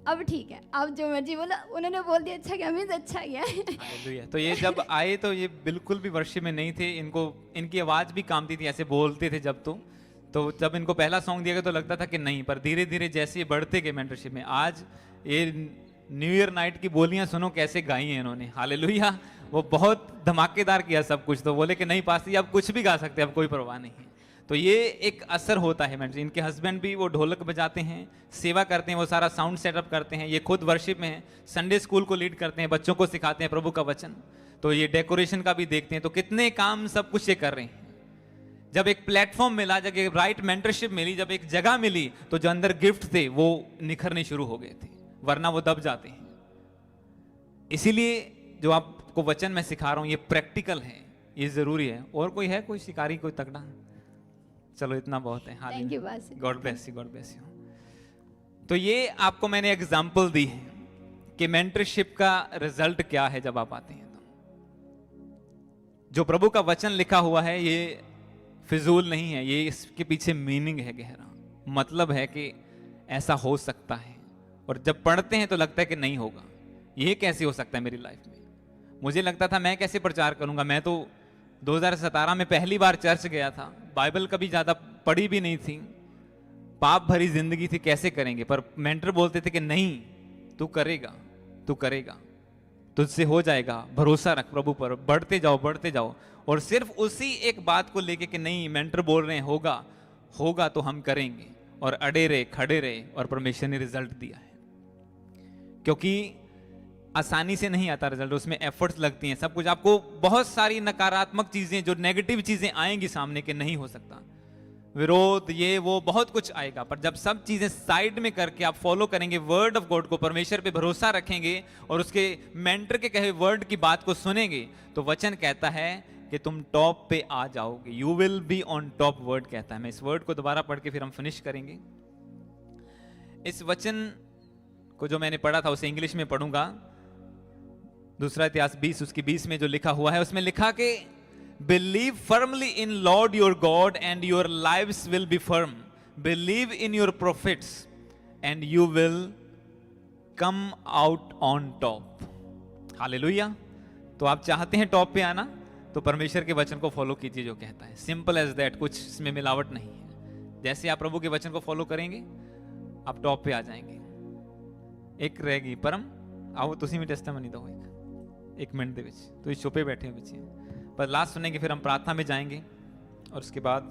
अब ठीक है, अब जो मर्जी बोला, उन्होंने बोल दिया अच्छा गया, मीन्स अच्छा गया। तो ये जब आए तो ये बिल्कुल भी वर्शिप में नहीं थे, इनकी आवाज़ भी कामती थी, ऐसे बोलते थे जब तो जब इनको पहला सॉन्ग दिया गया तो लगता था कि नहीं, पर धीरे धीरे जैसे ये बढ़ते गए मेंटरशिप में, आज ये न्यू ईयर नाइट की बोलियां सुनो कैसे गाई हैं इन्होंने, हालेलुया। वो बहुत धमाकेदार किया सब कुछ, तो बोले कि नहीं पास्टर जी आप कुछ भी गा सकते हैं, अब कोई परवाह नहीं है। तो ये एक असर होता है मेंटरशिप। इनके हस्बैंड भी वो ढोलक बजाते हैं, सेवा करते हैं, वो सारा साउंड सेटअप करते हैं, ये खुद वर्शिप में हैं, संडे स्कूल को लीड करते हैं, बच्चों को सिखाते हैं प्रभु का वचन, तो ये डेकोरेशन का भी देखते हैं। तो कितने काम सब कुछ ये कर रहे हैं। जब एक प्लेटफॉर्म मिला, जब एक राइट मेंटरशिप मिली, जब एक जगह मिली, तो जो अंदर गिफ्ट थे वो निखरने शुरू हो गए थे, वरना वो दब जाते हैं। इसीलिए जो आपको वचन मैं सिखा रहा हूं ये प्रैक्टिकल है, ये जरूरी है। और कोई है, कोई शिकारी, कोई तगड़ा? चलो इतना बहुत है। थैंक यू बास। God bless you, God bless you. तो ये आपको मैंने एग्जांपल दी है कि मेंटरशिप का रिजल्ट क्या है जब आप आते हैं। तो जो प्रभु का वचन लिखा हुआ है ये फिजूल नहीं है, ये इसके पीछे मीनिंग है, गहरा मतलब है कि ऐसा हो सकता है। और जब पढ़ते हैं तो लगता है कि नहीं होगा, ये कैसे हो सकता है मेरी लाइफ में। मुझे लगता था मैं कैसे प्रचार करूंगा, मैं तो 2017 में पहली बार चर्च गया था, बाइबल कभी ज़्यादा पढ़ी भी नहीं थी, पाप भरी जिंदगी थी, कैसे करेंगे। पर मेंटर बोलते थे कि नहीं तू करेगा, तू करेगा। तुझसे हो जाएगा, भरोसा रख प्रभु पर, बढ़ते जाओ बढ़ते जाओ। और सिर्फ उसी एक बात को लेके कि नहीं मेंटर बोल रहे हैं होगा, होगा तो हम करेंगे, और अड़े रहे खड़े रहे, और परमेश्वर ने रिजल्ट दिया है। क्योंकि आसानी से नहीं आता रिजल्ट, उसमें एफर्ट्स लगती हैं, सब कुछ। आपको बहुत सारी नकारात्मक चीजें, जो नेगेटिव चीजें आएंगी सामने के नहीं हो सकता, विरोध, ये वो बहुत कुछ आएगा, पर जब सब चीजें साइड में करके आप फॉलो करेंगे वर्ड ऑफ गॉड को, परमेश्वर पे भरोसा रखेंगे और उसके मेंटर के कहे वर्ड की बात को सुनेंगे, तो वचन कहता है कि तुम टॉप पे आ जाओगे। You will be on top, word कहता है। मैं इस वर्ड को दोबारा पढ़ के फिर हम फिनिश करेंगे। इस वचन को जो मैंने पढ़ा था उसे इंग्लिश में पढ़ूंगा। दूसरा इतिहास 20 उसकी 20 में जो लिखा हुआ है, उसमें लिखा कि Believe firmly in Lord your God and your lives will be firm. Believe in your prophets and you will come out on top. Hallelujah. तो आप चाहते हैं टॉप पे आना, तो परमेश्वर के वचन को फॉलो कीजिए जो कहता है। सिंपल एज दैट, कुछ इसमें मिलावट नहीं है। जैसे आप प्रभु के वचन को फॉलो करेंगे आप टॉप पे आ जाएंगे। एक रहेगी परम, आओ तुसी में टेस्टामनी दो एक मिनट दे विच, तो इस चुपे बैठे हो बच्चे, पर लास्ट सुनेंगे, फिर हम प्रार्थना में जाएंगे और उसके बाद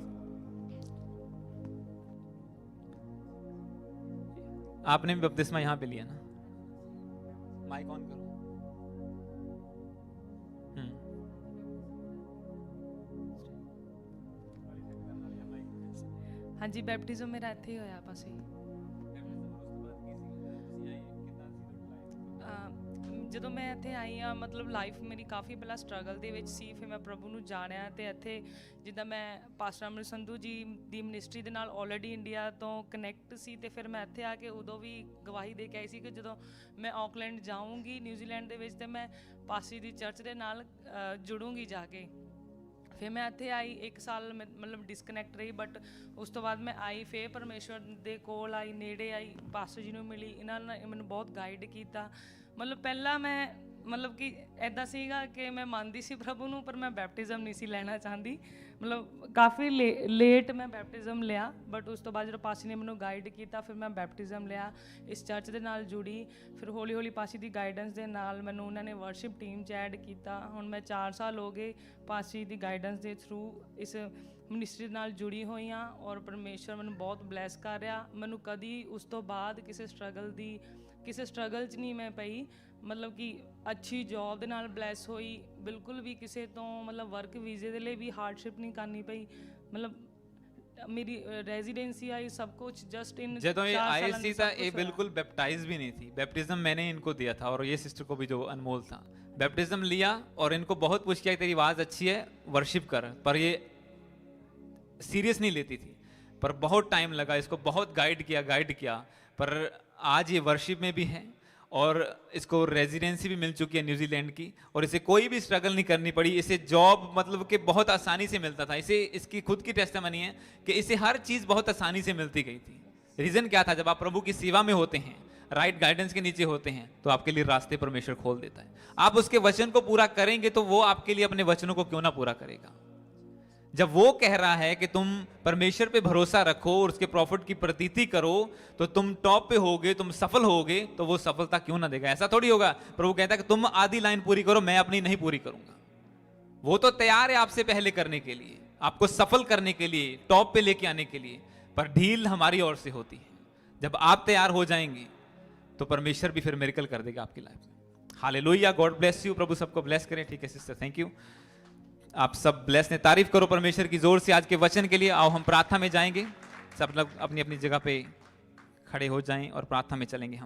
आपने भी बपतिस्मा यहां पे लिया ना। माइक ऑन करो। हाँ जी, बैप्टिज्म मेरा ਇੱਥੇ ਹੀ ਹੋਇਆ ਪਾਸੇ। ਜਦੋਂ ਮੈਂ ਇੱਥੇ ਆਈ ਆ, ਮਤਲਬ ਲਾਈਫ ਮੇਰੀ ਕਾਫੀ ਪਹਿਲਾਂ ਸਟਰਗਲ ਦੇ ਵਿੱਚ ਸੀ, ਫਿਰ ਮੈਂ ਪ੍ਰਭੂ ਨੂੰ ਜਾਣਿਆ ਤੇ ਇੱਥੇ ਜਿੱਦਾਂ ਮੈਂ ਪਾਸਟਰ ਅਮਰ ਸੰਧੂ ਜੀ ਦੀ ਮਿਨਿਸਟਰੀ ਦੇ ਨਾਲ ਆਲਰੇਡੀ ਇੰਡੀਆ ਤੋਂ ਕਨੈਕਟ ਸੀ, ਤੇ ਫਿਰ ਮੈਂ ਇੱਥੇ ਆ ਕੇ ਉਦੋਂ ਵੀ ਗਵਾਹੀ ਦੇ ਕੇ ਆਈ ਸੀ ਕਿ ਜਦੋਂ ਮੈਂ ਆਕਲੈਂਡ ਜਾਊਂਗੀ ਨਿਊਜ਼ੀਲੈਂਡ ਦੇ ਵਿੱਚ, ਤੇ ਮੈਂ ਪਾਸੀ ਦੀ ਚਰਚ ਦੇ ਨਾਲ ਜੁੜੂੰਗੀ ਜਾ ਕੇ। ਫਿਰ ਮੈਂ ਇੱਥੇ ਆਈ, 1 ਸਾਲ ਮਤਲਬ ਡਿਸਕਨੈਕਟ ਰਹੀ, ਬਟ ਉਸ ਤੋਂ ਬਾਅਦ ਮੈਂ ਆਈ, ਫਿਰ ਪਰਮੇਸ਼ਵਰ ਦੇ ਕੋਲ ਆਈ, ਨੇੜੇ ਆਈ, ਪਾਸਟਰ ਜੀ ਨੂੰ ਮਿਲੀ, ਇਹਨਾਂ ਨੇ ਮੈਨੂੰ ਬਹੁਤ ਗਾਈਡ ਕੀਤਾ। ਮਤਲਬ ਪਹਿਲਾਂ ਮੈਂ ਮਤਲਬ ਕਿ ਇੱਦਾਂ ਸੀਗਾ ਕਿ ਮੈਂ ਮੰਨਦੀ ਸੀ ਪ੍ਰਭੂ ਨੂੰ, ਪਰ ਮੈਂ ਬੈਪਟਿਜ਼ਮ ਨਹੀਂ ਸੀ ਲੈਣਾ ਚਾਹੁੰਦੀ। ਮਤਲਬ ਕਾਫੀ ਲੇਟ ਮੈਂ ਬੈਪਟਿਜ਼ਮ ਲਿਆ, ਬਟ ਉਸ ਤੋਂ ਬਾਅਦ ਜਦੋਂ ਪਾਸੀ ਨੇ ਮੈਨੂੰ ਗਾਈਡ ਕੀਤਾ, ਫਿਰ ਮੈਂ ਬੈਪਟਿਜ਼ਮ ਲਿਆ, ਇਸ ਚਰਚ ਦੇ ਨਾਲ ਜੁੜੀ। ਫਿਰ ਹੌਲੀ ਹੌਲੀ ਪਾਸੀ ਦੀ ਗਾਈਡੈਂਸ ਦੇ ਨਾਲ ਮੈਨੂੰ ਉਹਨਾਂ ਨੇ ਵਰਸ਼ਿਪ ਟੀਮ 'ਚ ਐਡ ਕੀਤਾ। ਹੁਣ ਮੈਂ 4 ਸਾਲ ਹੋ ਗਏ ਪਾਸੀ ਦੀ ਗਾਈਡੈਂਸ ਦੇ ਥਰੂ ਇਸ ਮਿਨਿਸਟਰੀ ਨਾਲ ਜੁੜੀ ਹੋਈ ਹਾਂ, ਔਰ ਪਰਮੇਸ਼ਵਰ ਮੈਨੂੰ ਬਹੁਤ ਬਲੈਸ ਕਰ ਰਿਹਾ। ਮੈਨੂੰ ਕਦੀ ਉਸ ਤੋਂ ਬਾਅਦ ਕਿਸੇ ਸਟਰਗਲ 'ਚ ਨਹੀਂ ਮੈਂ ਪਈ, ਮਤਲਬ ਕਿ ਅੱਛੀ ਜੋਬ ਦੇ ਨਾਲ ਬਲੈਸ ਹੋਈ, ਬਿਲਕੁਲ ਵੀ ਕਿਸੇ ਤੋਂ ਮਤਲਬ ਵਰਕ ਵੀਜ਼ੇ ਦੇ ਲਈ ਵੀ ਹਾਰਡਸ਼ਿਪ ਨਹੀਂ ਕਰਨੀ ਪਈ। ਮਤਲਬ ਮੇਰੀ ਰੈਜ਼ੀਡੈਂਸੀ आई सब कुछ जस्ट इन ਜਦੋਂ ਇਹ ਆਏ ਸੀ ਤਾਂ ਇਹ ਬਿਲकुल बैप्टाइज भी नहीं थी। बैप्टिज्म मैंने इनको दिया था और ये सिस्टर को भी जो अनमोल था, बैप्टिज्म लिया और इनको बहुत पूछ किया तेरी आवाज़ अच्छी है वर्शिप कर, पर ये सीरियस नहीं लेती थी। पर बहुत टाइम लगा, इसको बहुत गाइड किया, पर आज ये वर्शिप में भी है और इसको रेजिडेंसी भी मिल चुकी है न्यूजीलैंड की, और इसे कोई भी स्ट्रगल नहीं करनी पड़ी। इसे जॉब मतलब कि बहुत आसानी से मिलता था। इसे इसकी खुद की टेस्टिमनी है कि इसे हर चीज़ बहुत आसानी से मिलती गई थी। रीज़न क्या था? जब आप प्रभु की सेवा में होते हैं, राइट गाइडेंस के नीचे होते हैं, तो आपके लिए रास्ते परमेश्वर खोल देता है। आप उसके वचन को पूरा करेंगे तो वो आपके लिए अपने वचनों को क्यों ना पूरा करेगा। जब वो कह रहा है कि तुम परमेश्वर पे भरोसा रखो और उसके प्रॉफिट की प्रतीति करो तो तुम टॉप पे होगे, तुम सफल होगे, तो वो सफलता क्यों ना देगा। ऐसा थोड़ी होगा। प्रभु कहता है कि तुम आधी लाइन पूरी करो, मैं अपनी नहीं पूरी करूंगा। वो तो तैयार है आपसे पहले करने के लिए, आपको सफल करने के लिए, टॉप पे लेके आने के लिए, पर ढील हमारी ओर से होती है। जब आप तैयार हो जाएंगे तो परमेश्वर भी फिर मिरेकल कर देगा आपकी लाइफ में। Hallelujah, God bless you. प्रभु सबको ब्लेस करें। ठीक है सिस्टर, थैंक यू। आप सब ब्लेस ने तारीफ करो परमेश्वर की जोर से आज के वचन के लिए। आओ हम प्रार्थना में जाएंगे। सब लोग अपनी अपनी जगह पे खड़े हो जाएं और प्रार्थना में चलेंगे हम।